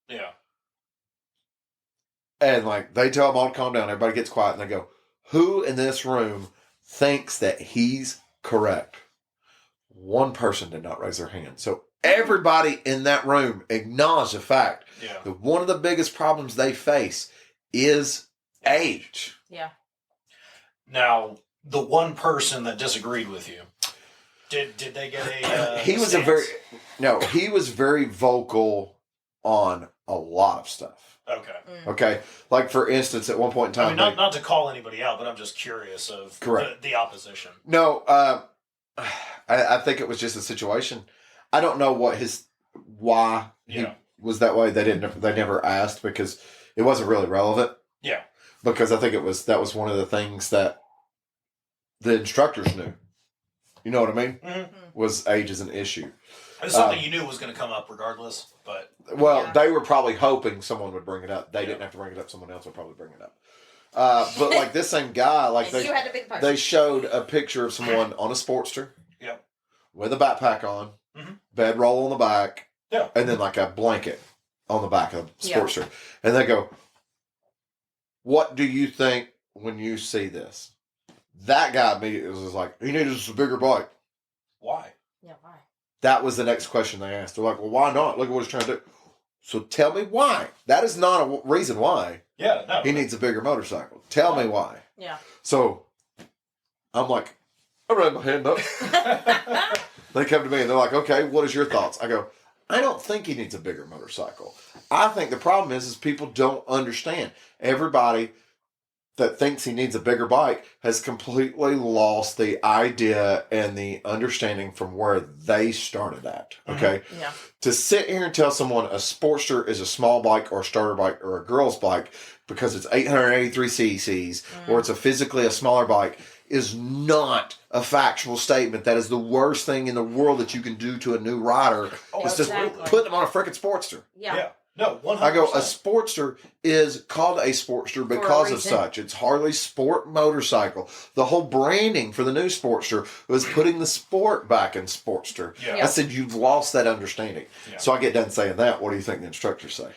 Yeah. And like they tell them all to calm down, everybody gets quiet, and they go, "Who in this room thinks that he's correct?" One person did not raise their hand. So everybody in that room acknowledged the fact Yeah. that one of the biggest problems they face is age. Yeah. Now, the one person that disagreed with you, did they get a? He was stance? he was very vocal on a lot of stuff. Okay. Okay, like for instance, at one point in I time, mean, not to call anybody out, but I'm just curious of Correct. the opposition. no, I think it was just a situation. I don't know why he Yeah. was that way. They never asked because it wasn't really relevant. Yeah. Because I think that was one of the things that the instructors knew. You know what I mean? Mm-hmm. Was age is an issue. It's something you knew was going to come up regardless, but Well, Yeah. they were probably hoping someone would bring it up. They didn't have to bring it up. Someone else would probably bring it up. But like this same guy, like And you had to be the person. they showed a picture of someone on a Sportster. Yep. With a backpack on, Mhm. bedroll on the back, Yeah. and then like a blanket on the back of the Yeah. Sportster. And they go, "What do you think when you see this?" That guy immediately was like, "He needs a bigger bike." why? Yeah, why? That was the next question they asked. They're like, "Well, why not? Look at what he's trying to do." So tell me why. That is not a reason why Yeah, no. he needs a bigger motorcycle. Tell me why. Yeah. So I'm like, I raise my hand up. They come to me and they're like, "Okay, what is your thoughts?" I go, "I don't think he needs a bigger motorcycle. I think the problem is people don't understand. Everybody that thinks he needs a bigger bike has completely lost the idea and the understanding from where they started at." Okay. Yeah. To sit here and tell someone a Sportster is a small bike or a starter bike or a girl's bike because it's 883 cc's or it's physically a smaller bike is not a factual statement. That is the worst thing in the world that you can do to a new rider. Oh, is to exactly. put them on a freaking Sportster. Yeah. Yeah. No, 100%. I go, a Sportster is called a Sportster because of reason. such. It's Harley's sport motorcycle. The whole branding for the new Sportster was putting the sport back in Sportster. Yeah. I said, you've lost that understanding. Yeah. So I get done saying that. What do you think the instructors say?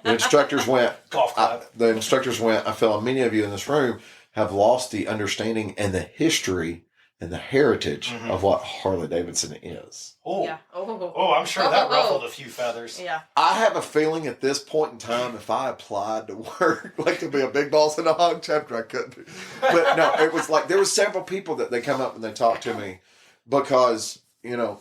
The instructors went, Golf clap. I feel many of you in this room have lost the understanding and the history and the heritage of what Harley Davidson is. Oh. Yeah. Oh. Oh, I'm sure that Oh. ruffled a few feathers. Yeah. I have a feeling at this point in time, if I applied to work, like to be a big boss in a hog chapter, I couldn't. But no, it was like there were several people that they come up and they talk to me because, you know,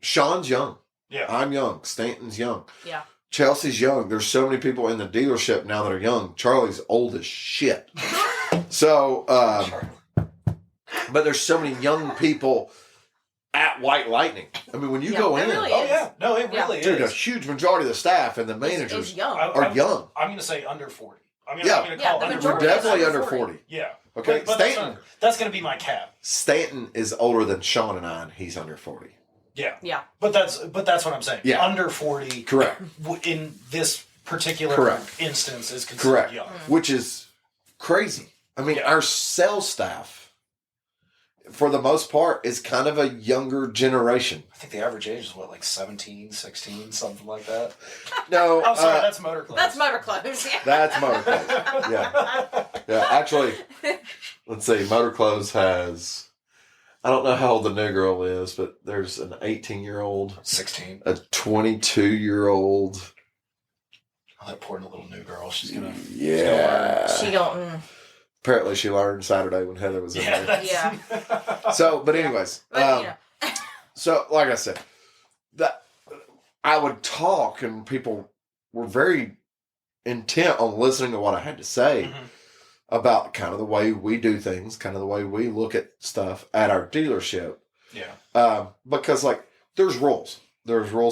Sean's young. Yeah. I'm young. Stanton's young. Yeah. Chelsea's young. There's so many people in the dealership now that are young. Charlie's old as shit. So, but there's so many young people at White Lightning. I mean, when you go in, really Oh is. yeah, no, it really dude, a is. huge majority of the staff and the Is managers young. are young. I'm going to say under 40. I'm Yeah. going to call the under We're 40. majority definitely is under under 40. Yeah. Okay, But Stanton. that's going to be my cap. Stanton is older than Sean and I, and he's under 40. Yeah. Yeah. But that's what I'm saying. Yeah. Under 40 Correct. In this particular Correct. instance is considered Correct. young. Which is crazy. I mean, Yeah. our sales staff, for the most part, is kind of a younger generation. I think the average age is what, like 17, 16, something like that. No, I'm sorry, that's motor clothes. That's motor clothes. Yeah. that's Motor Clothes. Yeah. Yeah, actually, let's see. Motor Clothes has, I don't know how old the new girl is, but there's an 18-year-old, 16. a 22-year-old. Oh, that poor little new girl. She's gonna. Yeah. She don't. Apparently, she learned Saturday when Heather was in Yeah. there. Yeah. So, but anyways, But, you know. so like I said, that I would talk, and people were very intent on listening to what I had to say Mhm. about kind of the way we do things, kind of the way we look at stuff at our dealership. Yeah. Because like there's rules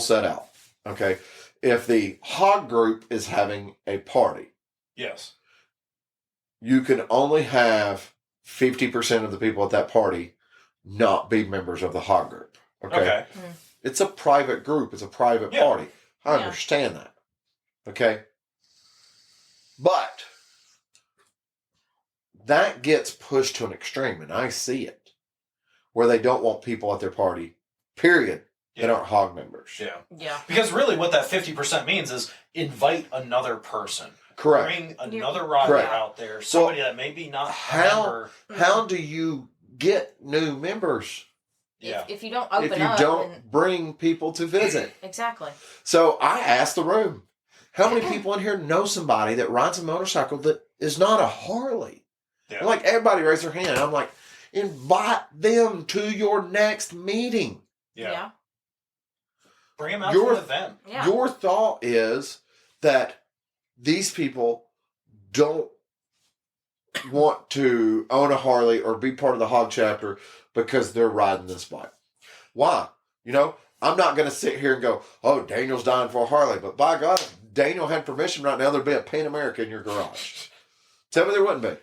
set out. Okay, if the hog group is having a party, Yes. you can only have 50% of the people at that party not be members of the hog group. Okay. It's a private group. It's a private Yeah. party. I Yeah. understand that. Okay. But that gets pushed to an extreme, and I see it, where they don't want people at their party, period, that Yeah. aren't hog members. Yeah. Yeah. Because really, what that 50% means is invite another person. Correct. Bring another rider Correct. out there. Somebody that maybe not a How- member. How do you get new members Yeah. If you don't open if you up, don't then- bring people to visit? exactly. So I asked the room, how many people in here know somebody that rides a motorcycle that is not a Harley? Yeah. And like everybody raised their hand. I'm like, invite them to your next meeting. Yeah. Bring them out Your- to an event. Yeah. Your thought is that these people don't want to own a Harley or be part of the hog chapter because they're riding this bike. Why? You know, I'm not going to sit here and go, oh, Daniel's dying for a Harley. But by God, if Daniel had permission right now, there'd be a Pan America in your garage. Tell me there wouldn't be.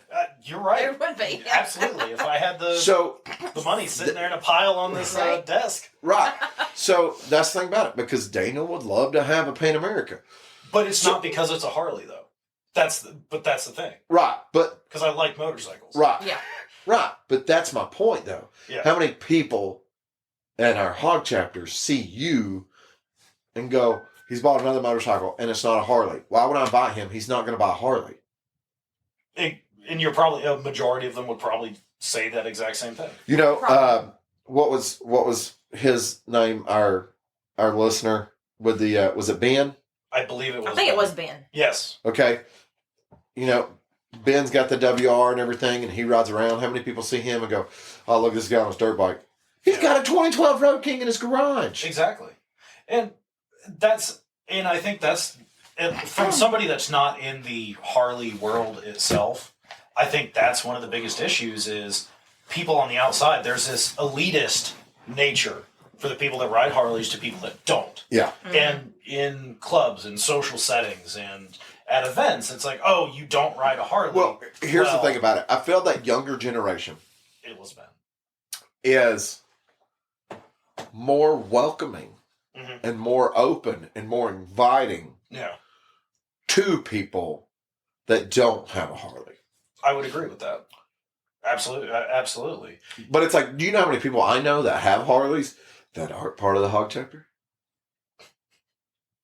You're right. There would be. Absolutely. If I had the So, money sitting there in a pile on this Right. desk. right. So that's the thing about it, because Daniel would love to have a Pan America. But it's not because it's a Harley, though. That's the thing. Right. But, Because I like motorcycles. right. Yeah. Right. But that's my point, though. Yeah. How many people at our hog chapters see you and go, he's bought another motorcycle and it's not a Harley. Why would I buy him? He's not going to buy a Harley. And you're probably, a majority of them would probably say that exact same thing. You know, Probably. what was his name? Our listener with the was it Ben? I believe it was. I think it was Ben. Yes. Okay, you know, Ben's got the WR and everything, and he rides around. How many people see him and go, "Oh, look, this guy on his dirt bike. He's Yeah. got a 2012 Road King in his garage." Exactly. And I think that's, from somebody that's not in the Harley world itself, I think that's one of the biggest issues is people on the outside. There's this elitist nature for the people that ride Harleys to people that don't. Yeah, And in clubs and social settings and at events, it's like, oh, you don't ride a Harley. well, here's Well, the thing about it. I feel that younger generation It was bad. is more welcoming Mhm. and more open and more inviting Yeah, to people that don't have a Harley. I would agree with that. Absolutely, absolutely. But it's like, do you know how many people I know that have Harleys that aren't part of the hog chapter?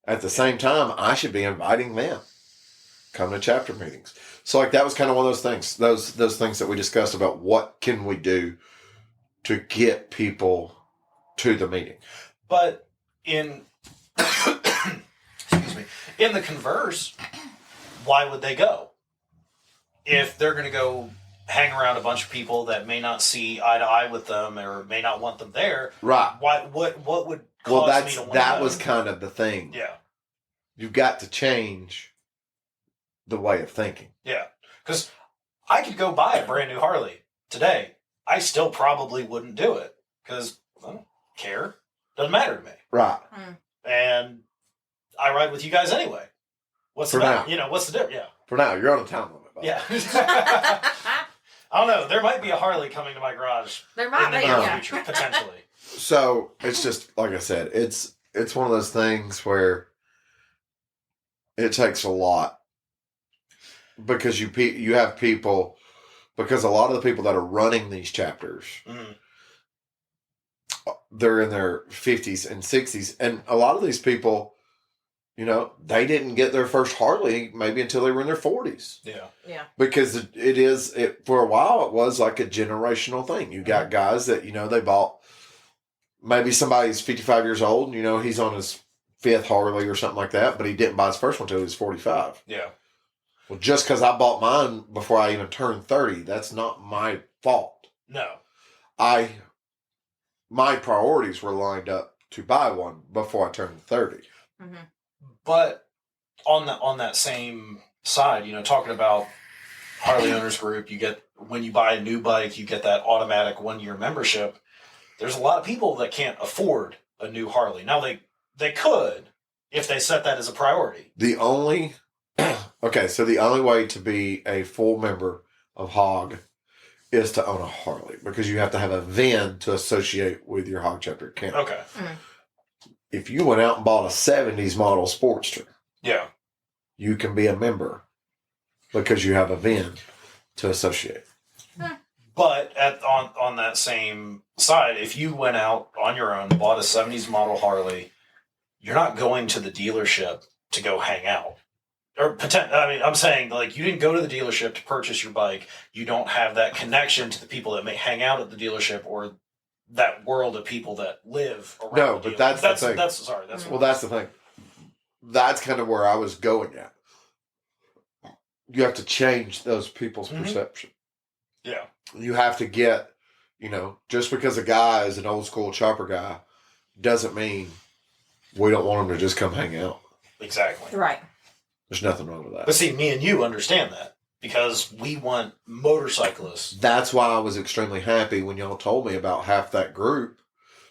At the same time, I should be inviting them come to chapter meetings. So like that was kind of one of those things, those things that we discussed about what can we do to get people to the meeting. But in excuse me, in the converse, why would they go? If they're going to go hang around a bunch of people that may not see eye to eye with them or may not want them there, Right. why? What would cause Well, me to want that to was go? kind of the thing. Yeah, You've got to change the way of thinking. yeah. Because I could go buy a brand new Harley today. I still probably wouldn't do it because I don't care. Doesn't matter to me. Right. And I ride with you guys anyway. What's For the matter? now. What's the difference? Yeah. For now, you're on a time limit. Yeah. I don't know. There might be a Harley coming to my garage There in might the be. near Yeah. future, potentially. So it's just like I said, it's one of those things where it takes a lot because you have people, because a lot of the people that are running these chapters, they're in their 50s and 60s, and a lot of these people, they didn't get their first Harley maybe until they were in their 40s. Yeah. Because for a while it was like a generational thing. You got guys that they bought. Maybe somebody's 55 years old and, he's on his 5th Harley or something like that, but he didn't buy his first one until he was 45. Yeah. Well, just because I bought mine before I even turned 30, that's not my fault. No. My priorities were lined up to buy one before I turned 30. Mm-hmm. But on that same side, talking about Harley Owners Group, when you buy a new bike, you get that automatic 1-year membership. There's a lot of people that can't afford a new Harley. Now they could if they set that as a priority. The only way to be a full member of HOG is to own a Harley, because you have to have a VIN to associate with your HOG chapter account. Okay. If you went out and bought a 70s model Sportster, Yeah. you can be a member because you have a VIN to associate. But on that same side, if you went out on your own, bought a 70s model Harley, you're not going to the dealership to go hang out. I'm saying, like, you didn't go to the dealership to purchase your bike. You don't have that connection to the people that may hang out at the dealership or that world of people that live around. No, the but that's the thing. That's the thing. That's kind of where I was going at. You have to change those people's perception. Yeah. You have to get, just because a guy is an old school chopper guy doesn't mean we don't want him to just come hang out. Exactly. Right. There's nothing wrong with that. But see, me and you understand that because we want motorcyclists. That's why I was extremely happy when y'all told me about half that group.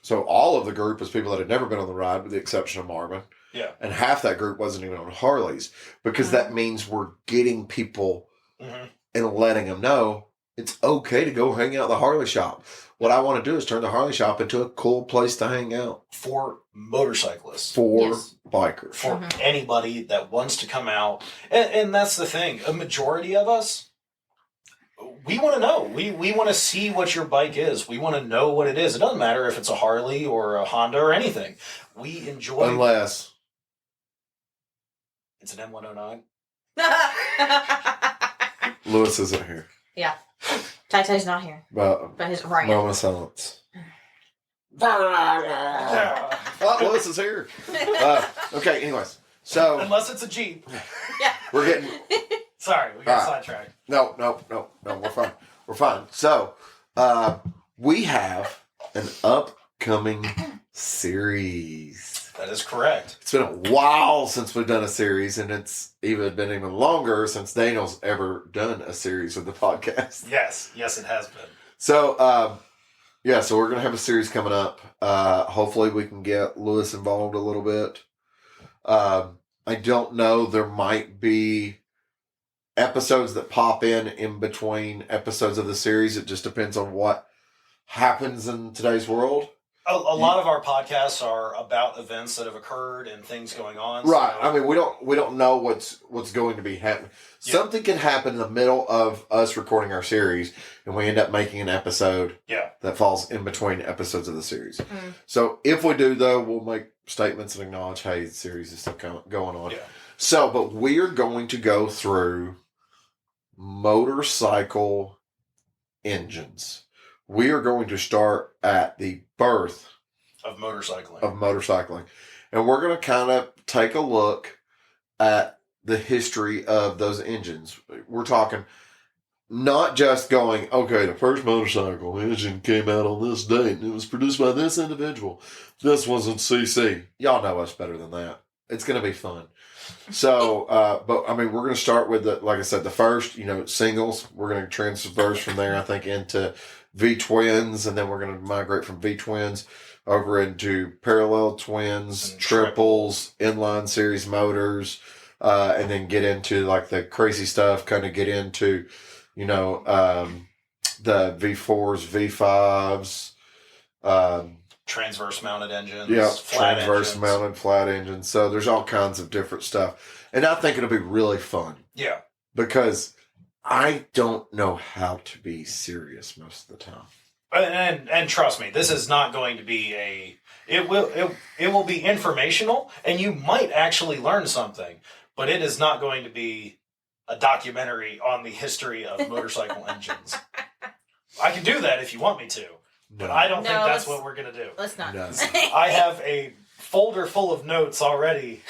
So all of the group was people that had never been on the ride, with the exception of Marvin. Yeah. And half that group wasn't even on Harleys, because that means we're getting people and letting them know it's okay to go hang out at the Harley shop. What I want to do is turn the Harley shop into a cool place to hang out. For motorcyclists. For Yes. bikers. For anybody that wants to come out. And that's the thing. A majority of us, we want to know. We want to see what your bike is. We want to know what it is. It doesn't matter if it's a Harley or a Honda or anything. We enjoy... Unless... It's an M109. Lewis isn't here. Yeah. Tay's not here. But his right. moment of silence. Oh, Lewis is here. Okay, anyways. So... Unless it's a Jeep. Yeah. We're getting... Sorry, we got sidetracked. No, we're fine. We're fine. So, we have an upcoming series. That is correct. It's been a while since we've done a series, and it's been even longer since Daniel's ever done a series with the podcast. Yes, it has been. So, so we're going to have a series coming up. Hopefully we can get Lewis involved a little bit. I don't know. There might be episodes that pop in between episodes of the series. It just depends on what happens in today's world. A lot of our podcasts are about events that have occurred and things going on. Right. So. I mean, we don't know what's going to be happening. Yeah. Something can happen in the middle of us recording our series, and we end up making an episode that falls in between episodes of the series. So if we do, though, we'll make statements and acknowledge, hey, the series is still going on. Yeah. So, but we are going to go through motorcycle engines. We are going to start at the birth of motorcycling. And we're going to kind of take a look at the history of those engines. We're talking not just going, okay, the first motorcycle engine came out on this date and it was produced by this individual. This wasn't CC. Y'all know us better than that. It's going to be fun. So, but I mean, we're going to start with like I said, the first, singles. We're going to transverse from there, I think, into V twins, and then we're going to migrate from V twins over into parallel twins, And triples, inline series motors, and then get into like the crazy stuff. Kind of get into, the V4s, V5s. Transverse mounted engines. Yeah, flat transverse engines. mounted flat engines. So there's all kinds of different stuff. And I think it'll be really fun Yeah. because I don't know how to be serious most of the time. And trust me, this is not going to be it will be informational, and you might actually learn something, but it is not going to be a documentary on the history of motorcycle engines. I can do that if you want me to, but I don't think that's what we're going to do. Let's not. No. I have a folder full of notes already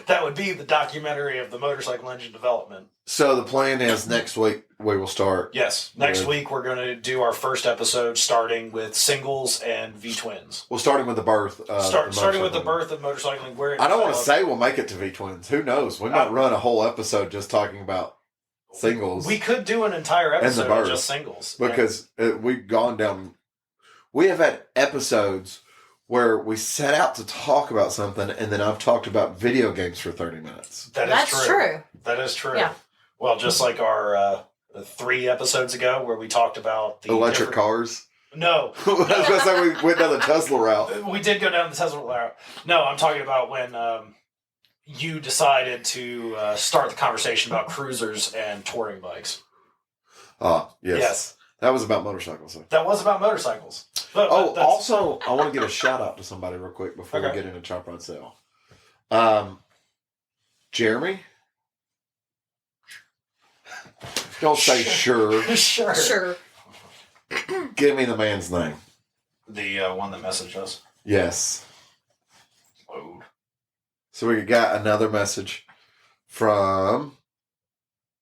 that would be the documentary of the motorcycle engine development. So the plan is next week we will start. Yes. Next Good. week we're going to do our first episode starting with singles and V-twins. Well, starting with the birth. Starting with the birth of motorcycling. Where I don't want to say we'll make it to V twins. Who knows? We might run a whole episode just talking about singles. We could do an entire And the episode birth. of just singles. Because we've gone down. We have had episodes where we set out to talk about something, and then I've talked about video games for 30 minutes. That's true. That is true. Yeah. Well, just like our 3 episodes ago where we talked about the Electric different- cars. No. I was going to say we went down the Tesla route. We did go down the Tesla route. No, I'm talking about when you decided to start the conversation about cruisers and touring bikes. Ah, yes. Yes. That was about motorcycles. Though. That was about motorcycles. But that's- Also, I want to give a shout out to somebody real quick before we Okay. get into Chop Ride Sale. Jeremy? Don't say sure. Sure. Sure. Give me the man's name. The one that messaged us. Yes. Load. So we got another message from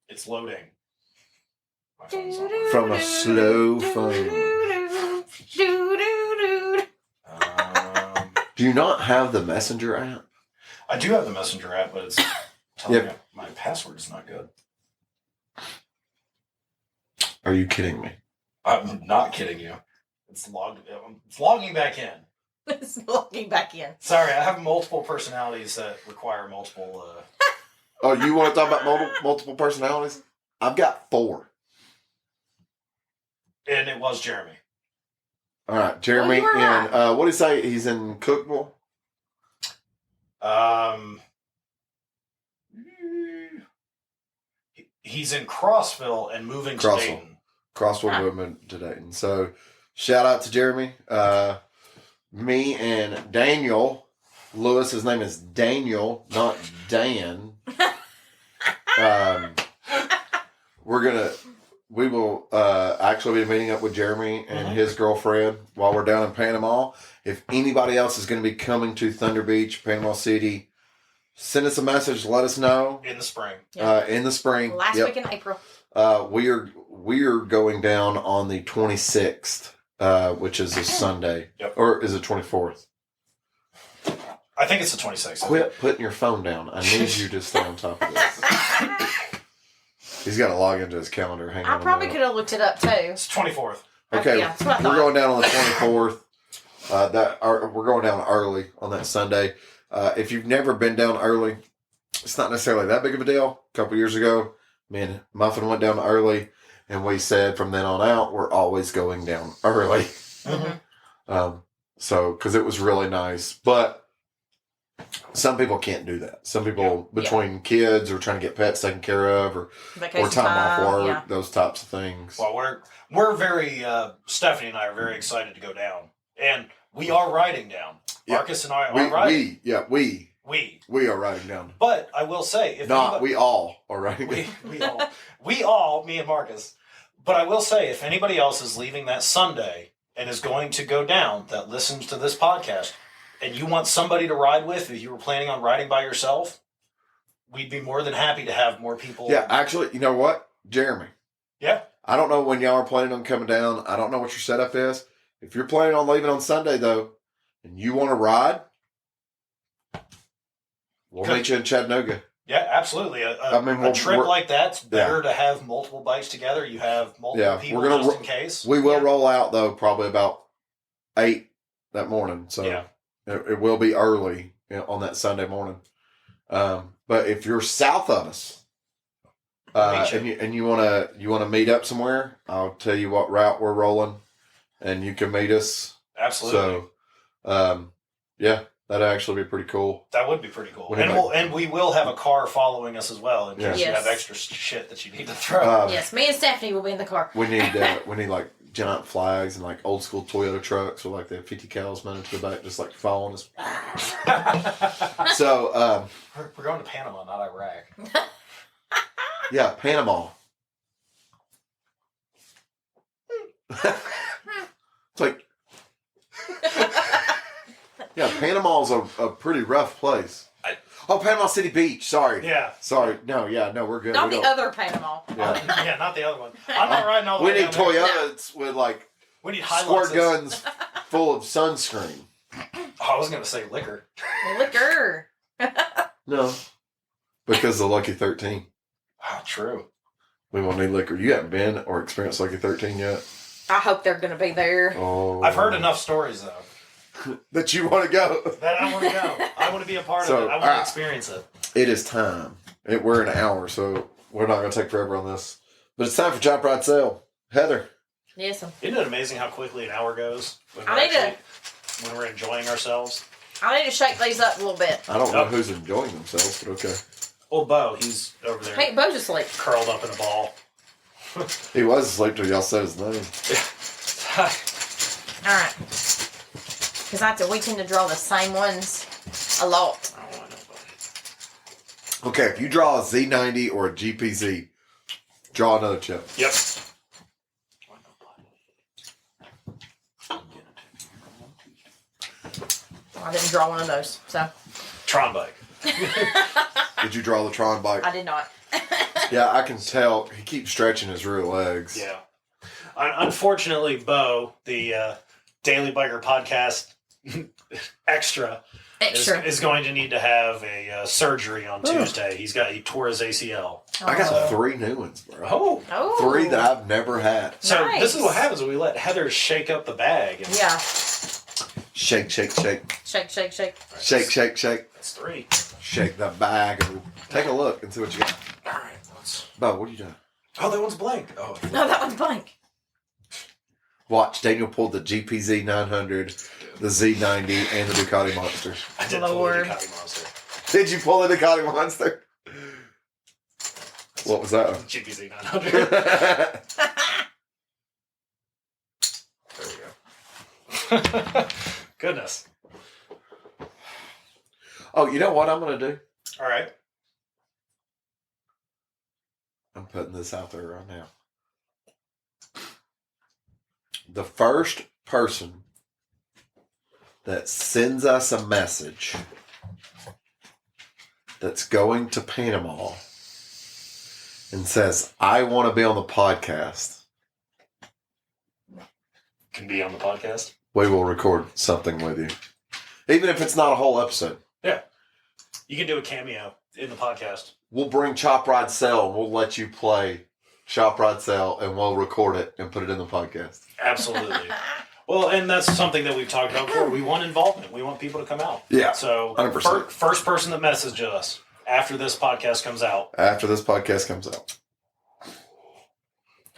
It's loading. My phone's not working. from a slow phone. Do you not have the Messenger app? I do have the Messenger app, but it's telling Yep. me my password is not good. Are you kidding me? I'm not kidding you. It's logging back in. It's logging back in. Sorry, I have multiple personalities that require multiple. Oh, you want to talk about multiple personalities? I've got 4. And it was Jeremy. All right, Jeremy. you were right. And what did he say? He's in Cookville. He's in Crossville and moving to Crossville. Dayton. Crossville Huh. movement today. And so, shout out to Jeremy. Me and Daniel Lewis. His name is Daniel, not Dan. We will actually be meeting up with Jeremy and Mhm. his girlfriend while we're down in Panama. If anybody else is going to be coming to Thunder Beach, Panama City, send us a message. Let us know In the spring. in the spring. Last Yep. week in April. We are going down on the 26th, which is a Sunday. Yep. Or is it 24th? I think it's the 26th. Quit putting your phone down. I need you to stay on top of this. He's got to log into his calendar. Hang on I a probably minute. could have looked it up too. It's 24th. Okay, Yeah, that's what I we're thought. going down on the 24th. We're going down early on that Sunday. If you've never been down early, it's not necessarily that big of a deal. A couple years ago, me and Muffin went down early, and we said from then on out, we're always going down early. Mhm. Because it was really nice. But some people can't do that. Some people, between kids or trying to get pets taken care of or Vacation time off work, yeah. those types of things. Well, we're very Stephanie and I are very excited to go down, and we are riding down. Yeah. Marcus and I are riding. We are riding down. But I will say, if Not anybody- we all are riding down. we all, me and Marcus. But I will say, if anybody else is leaving that Sunday and is going to go down that listens to this podcast, and you want somebody to ride with, if you were planning on riding by yourself, we'd be more than happy to have more people. Yeah, actually, you know what? Jeremy. Yeah. I don't know when y'all are planning on coming down. I don't know what your setup is. If you're planning on leaving on Sunday, though, and you want to ride, We'll meet you in Chattanooga. Yeah, absolutely. We're- A trip like that's better Yeah. to have multiple bikes together. You have multiple people we're gonna just in case. We will Yeah. roll out though probably about 8 that morning, so Yeah. it will be early on that Sunday morning. But if you're south of us, Meet you. and you wanna meet up somewhere, I'll tell you what route we're rolling, and you can meet us. Absolutely. So, yeah, that'd actually be pretty cool. That would be pretty cool. What And about- we will have a car following us as well in case Yeah. you have Yes. extra shit that you need to throw. Yes, me and Stephanie will be in the car. We need like giant flags and like old school Toyota trucks with like the 50 cals mounted to the back, just like following us. So, We're going to Panama, not Iraq. yeah, Panama. It's like, yeah, Panama's a pretty rough place. Panama City Beach. Sorry. Yeah. Sorry. No, we're good. Not We the don't- other Panama. Yeah. Yeah, not the other one. I'm not riding all the We way need down there. Toyotas with like We need high squirt guns full of sunscreen. I was going to say liquor. Liquor. No, because the Lucky 13. Oh, true. We won't need liquor. You haven't been or experienced Lucky 13 yet. I hope they're going to be there. Oh, I've heard enough stories, though, that you want to go. that I want to go. I want to be a part So, of it. I want to experience it. It is time. We're an hour, so we're not going to take forever on this. But it's time for Chop Ride Sale. Heather. Yes. Isn't it amazing how quickly an hour goes when we're, I need when we're enjoying ourselves? I need to shake these up a little bit. I don't know Yep. who's enjoying themselves, but okay. Old Bo, he's over there Hey, Bo's asleep. curled up in a ball. He was asleep till y'all said his name. All right. Because we tend to draw the same ones a lot. Okay, if you draw a Z90 or a GPZ, draw another chip. Yep. I didn't draw one of those, so Tron bike. Did you draw the Tron bike? I did not. Yeah, I can tell. He keeps stretching his rear legs. Yeah. Unfortunately, Bo, the Daily Biker Podcast extra, Extra. Is going to need to have a surgery on Tuesday. He tore his ACL. I got 3 new ones, bro. Oh. 3 that I've never had. So Nice. this is what happens when we let Heather shake up the bag. And Yeah. Shake, shake, shake. Shake, shake, shake. Shake, shake, shake. That's 3. Shake the bag. Take a look and see what you got. All right. Let's... Bo, what are you doing? Oh, that one's blank. Oh. No, that one's blank. Watch, Daniel pulled the GPZ 900, the Z90, and the Ducati Monster. I did Lord. pull the Ducati Monster. Did you pull the Ducati Monster? What was that one? GPZ 900. There we go. Goodness. Oh, you know what I'm going to do? All right. I'm putting this out there right now. The first person that sends us a message that's going to Panama and says, I want to be on the podcast, Can be on the podcast. we will record something with you. Even if it's not a whole episode. Yeah. You can do a cameo in the podcast. We'll bring Chop Ride Sell and we'll let you play Chop Ride Sell and we'll record it and put it in the podcast. Absolutely. Well, and that's something that we've talked about before. We want involvement. We want people to come out. Yeah, So 100%. First person that messaged us after this podcast comes out. After this podcast comes out.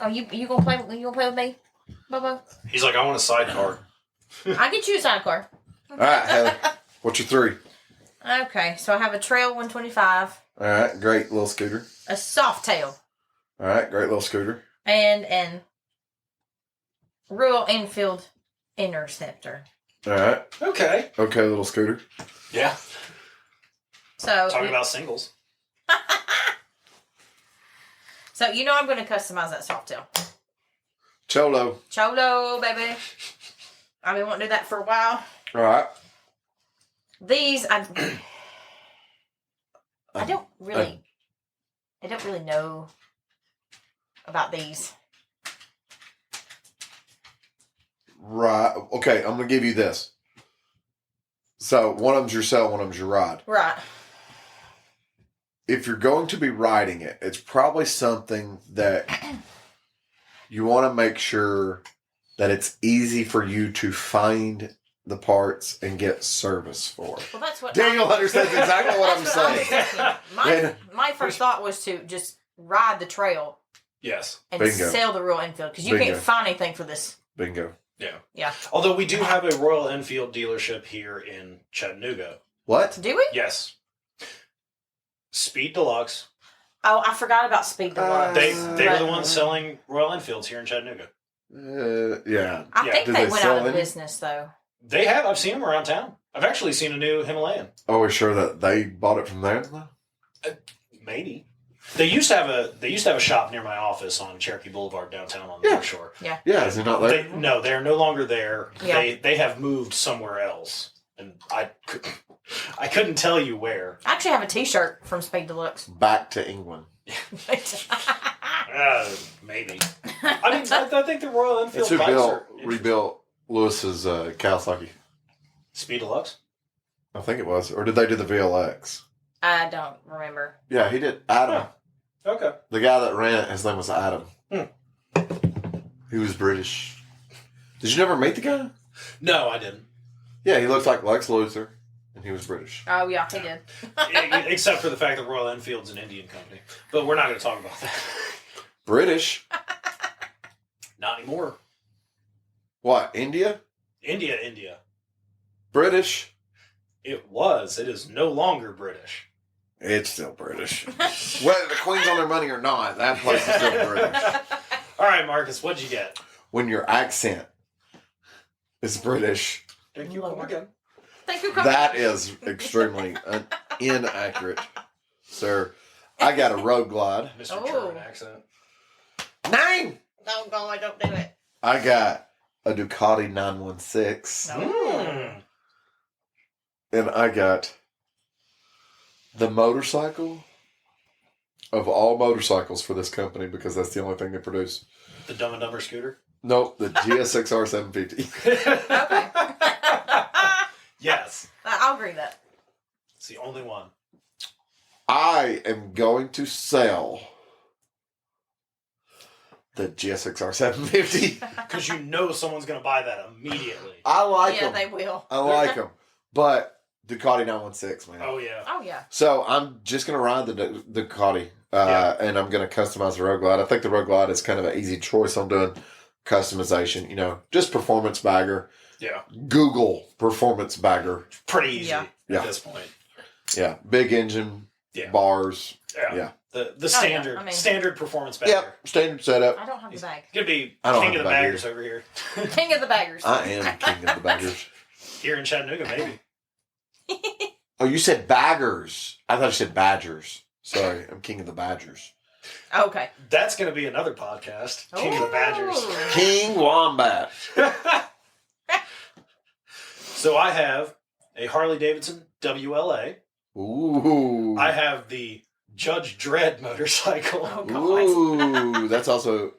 Oh, you gonna play? You gonna play with me, Bobo? He's like, I want a sidecar. I'll get you a sidecar. All right, Heather. What's your 3? Okay, so I have a Trail 125, All right, great little scooter. a soft tail, All right, great little scooter. and an Royal Enfield Interceptor. All right, Okay. okay, little scooter. Yeah. So Talking about singles. So you know I'm going to customize that soft tail. Cholo. Cholo, baby. I've been wanting to do that for a while. All right. These I don't really know about these. Right. Okay, I'm going to give you this. So one of them's your sell, one of them's your ride. Right. if you're going to be riding it, it's probably something that you want to make sure that it's easy for you to find the parts and get service for. Well, that's what Daniel understands exactly what I'm saying. My first thought was to just ride the trail Yes. and Bingo. sell the Royal Enfield because you Bingo. can't find anything for this. Bingo. Yeah. Yeah. Although we do have a Royal Enfield dealership here in Chattanooga. What? Do we? Yes. Speed Deluxe. Oh, I forgot about Speed Deluxe. They were the ones selling Royal Enfields here in Chattanooga. Yeah. I think Did they they went sell out of any? business though. They have. I've seen them around town. I've actually seen a new Himalayan. Oh, we're sure that they bought it from there, though? Maybe. They used to have a shop near my office on Cherokee Boulevard downtown on the Yeah. North Shore. Yeah. Yeah, is it not there? No, they're no longer there. Yeah. They have moved somewhere else, and I couldn't tell you where. I actually have a T-shirt from Speed Deluxe. Back to England. Maybe. I mean, I think the Royal Enfield It's who bikes are rebuilt Lewis's Kawasaki. Speed Deluxe. I think it was. Or did they do the VLX? I don't remember. Yeah, he did. Adam. Okay. The guy that ran it, his name was Adam. He was British. Did you never meet the guy? No, I didn't. Yeah, he looked like Lex Luthor, and he was British. Oh yeah, he did. Except for the fact that Royal Enfield's an Indian company. But we're not going to talk about that. British? Not anymore. What, India? India. British? It was. It is no longer British. It's still British. Whether the Queen's on their money or not, that place is still British. All right, Marcus, what'd you get? When your accent is British, Thank you. Lord. Come again. Thank you. that is extremely inaccurate, sir. I got a Road Glide. Mr. Oh. German accent. 9! Don't go. I don't do it. I got a Ducati 916. Mm. And I got the motorcycle of all motorcycles for this company because that's the only thing they produce. The Dumb and Dumber scooter? Nope, the GSXR 750. Okay. Yes. I'll agree with that. It's the only one. I am going to sell the GSXR 750. Because you know someone's going to buy that immediately. I like Yeah, them. they will. I like them. But Ducati 916, man. Oh, yeah. Oh yeah. So I'm just going to ride the Ducati, and I'm going to customize the Road Glide. I think the Road Glide is kind of an easy choice on doing customization. You know, just performance bagger. Yeah. Google performance bagger. Pretty easy Yeah. Yeah. at this point. Yeah, big engine, Yeah. bars. Yeah. Yeah. The standard I mean- standard performance bagger. Yep, standard setup. I don't have the bag. Gonna be I don't king have of the the bag baggers over here. King of the baggers. I am king of the baggers. Here in Chattanooga, maybe. Oh, you said baggers. I thought you said badgers. Sorry, I'm king of the badgers. Okay. That's gonna be another podcast. King of the Badgers. Ooh. King Wombat. So I have a Harley Davidson WLA. Ooh. I have the Judge Dredd motorcycle. Oh, God. Ooh, that's also.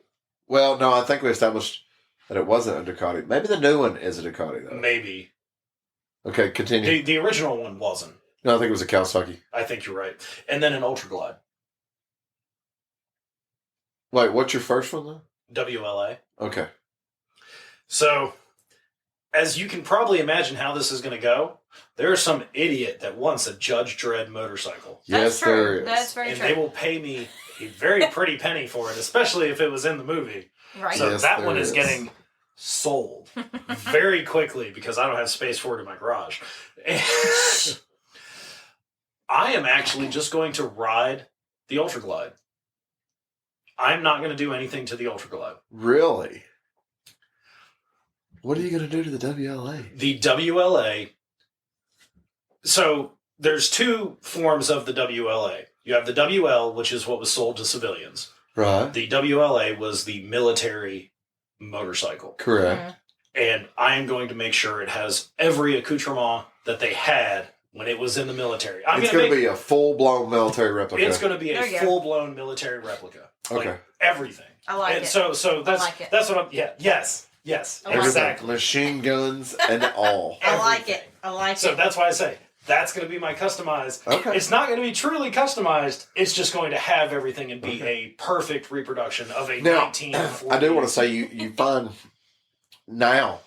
Well, no, I think we established that it wasn't a Ducati. Maybe the new one is a Ducati, though. Maybe. Okay, continue. The original one wasn't. No, I think it was a Kawasaki. I think you're right. And then an Ultra Glide. Wait, what's your first one, though? WLA. Okay. So, as you can probably imagine how this is going to go, there's some idiot that wants a Judge Dredd motorcycle. That's Yes, true. there is. That's very And true. they will pay me a very pretty penny for it, especially if it was in the movie. Right. So Yes, that there one is is. getting sold very quickly because I don't have space for it in my garage. And I am actually just going to ride the Ultra Glide. I'm not going to do anything to the Ultra Glide. Really? What are you going to do to the WLA? The WLA. So there's two forms of the WLA. You have the WL, which is what was sold to civilians. Right. The WLA was the military motorcycle. Correct. And I am going to make sure it has every accoutrement that they had when it was in the military. It's going to be a full-blown military replica. It's going to be There a you go. full-blown military replica. Okay. Like everything. I like And it. so that's like it. that's what I'm. Yeah. Yes. I like it. Exactly. Machine guns and all. I like Everything. it. I like So it. that's why I say That's going to be my customized. Okay. It's not going to be truly customized. It's just going to have everything and be a perfect reproduction of a Now, 1940s. I do want to say you find now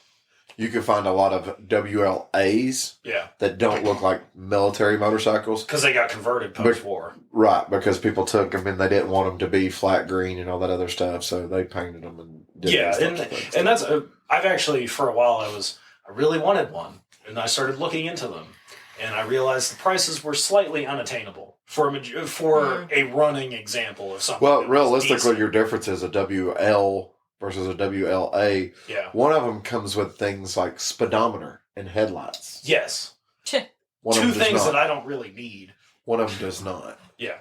you can find a lot of WLAs Yeah. that don't look like military motorcycles. Because they got converted post-war. Right, because people took them and they didn't want them to be flat green and all that other stuff, so they painted them and did Yeah, those and sorts of things. and that's I've actually for a while I really wanted one, and I started looking into them, and I realized the prices were slightly unattainable for a running example of something. Well, that was realistically, decent. your difference is a WL versus a WLA. Yeah. One of them comes with things like speedometer and headlights. Yes. One of Two them does things not. that I don't really need. One of them does not. Yeah.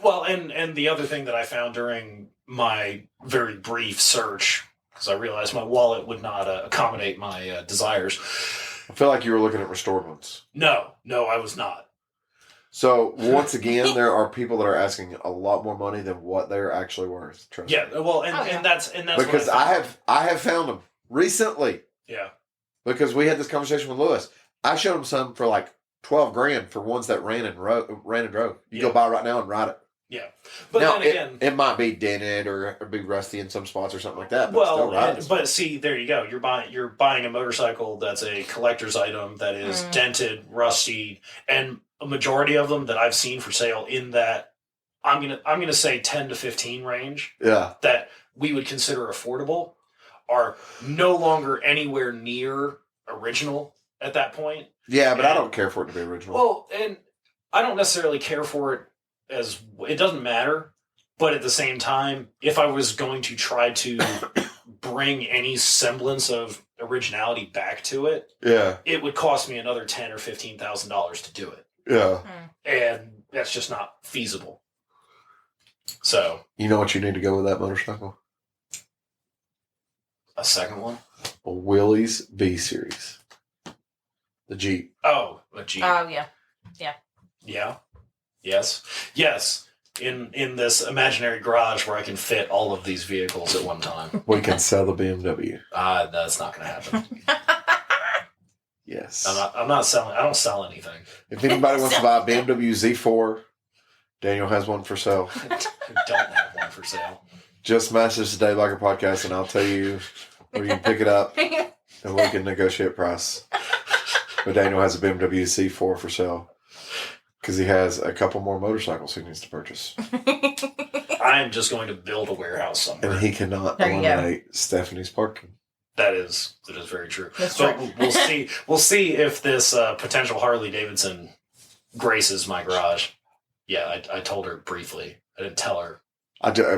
Well, and the other thing that I found during my very brief search, because I realized my wallet would not accommodate my desires. I feel like you were looking at restored ones. No, I was not. So once again, there are people that are asking a lot more money than what they're actually worth. Trust me. Yeah. Well, and that's Because what I have found them recently. Yeah. Because we had this conversation with Lewis. I showed him some for like $12,000 for ones that ran and drove. You go buy right now and ride it. Yeah. But now, then again, it might be dented or be rusty in some spots or something like that. But well, still ride it. but see, there you go. You're buying a motorcycle that's a collector's item that is dented, rusty, and a majority of them that I've seen for sale in that I'm gonna say 10 to 15 range. Yeah. That we would consider affordable are no longer anywhere near original at that point. Yeah, but I don't care for it to be original. Well, and I don't necessarily care for it as it doesn't matter, but at the same time, if I was going to try to bring any semblance of originality back to it, yeah. it would cost me another $10,000 or $15,000 to do it, Yeah. and that's just not feasible. So, You know what you need to go with that motorcycle? a second one? A Willys B Series. The Jeep. Oh, a Jeep. Oh, yeah. Yeah. Yes. In this imaginary garage where I can fit all of these vehicles at one time. We can sell the BMW. That's not going to happen. Yes. I'm not selling. I don't sell anything. If anybody wants to buy a BMW Z4, Daniel has one for sale. I don't have one for sale. Just message the Day Biker Podcast and I'll tell you where you can pick it up and we can negotiate price. But Daniel has a BMW Z4 for sale because he has a couple more motorcycles he needs to purchase. I am just going to build a warehouse somewhere. And he cannot There you go. eliminate Stephanie's parking. That is very true. That's but true. we'll see if this potential Harley Davidson graces my garage. Yeah, I told her briefly. I didn't tell her.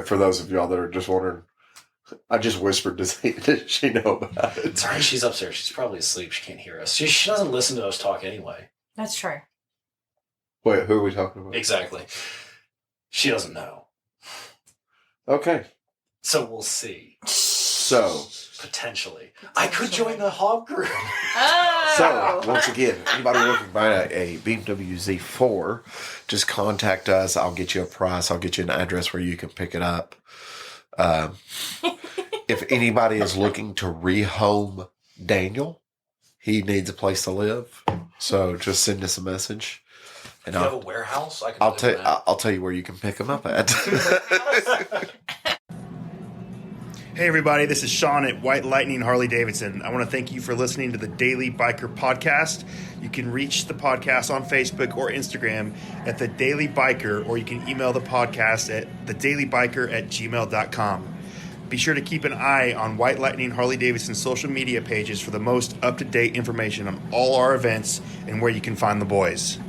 For those of y'all that are just wondering, I just whispered to see, did she know about it? It's all right. She's upstairs. She's probably asleep. She can't hear us. She doesn't listen to us talk anyway. That's true. Wait, who are we talking about? Exactly. She doesn't know. Okay. So we'll see. So, Potentially. I could join the hog group. Oh! once again, anybody looking to buy a BMW Z4, just contact us. I'll get you a price. I'll get you an address where you can pick it up. If anybody is looking to rehome Daniel, he needs a place to live. So just send us a message, and You have a warehouse? I can I'll live in that. I'll tell you where you can pick him up at. Hey everybody, this is Sean at White Lightning Harley Davidson. I want to thank you for listening to the Daily Biker Podcast. You can reach the podcast on Facebook or Instagram at The Daily Biker, or you can email the podcast at thedailybiker@gmail.com. Be sure to keep an eye on White Lightning Harley Davidson social media pages for the most up-to-date information on all our events and where you can find the boys.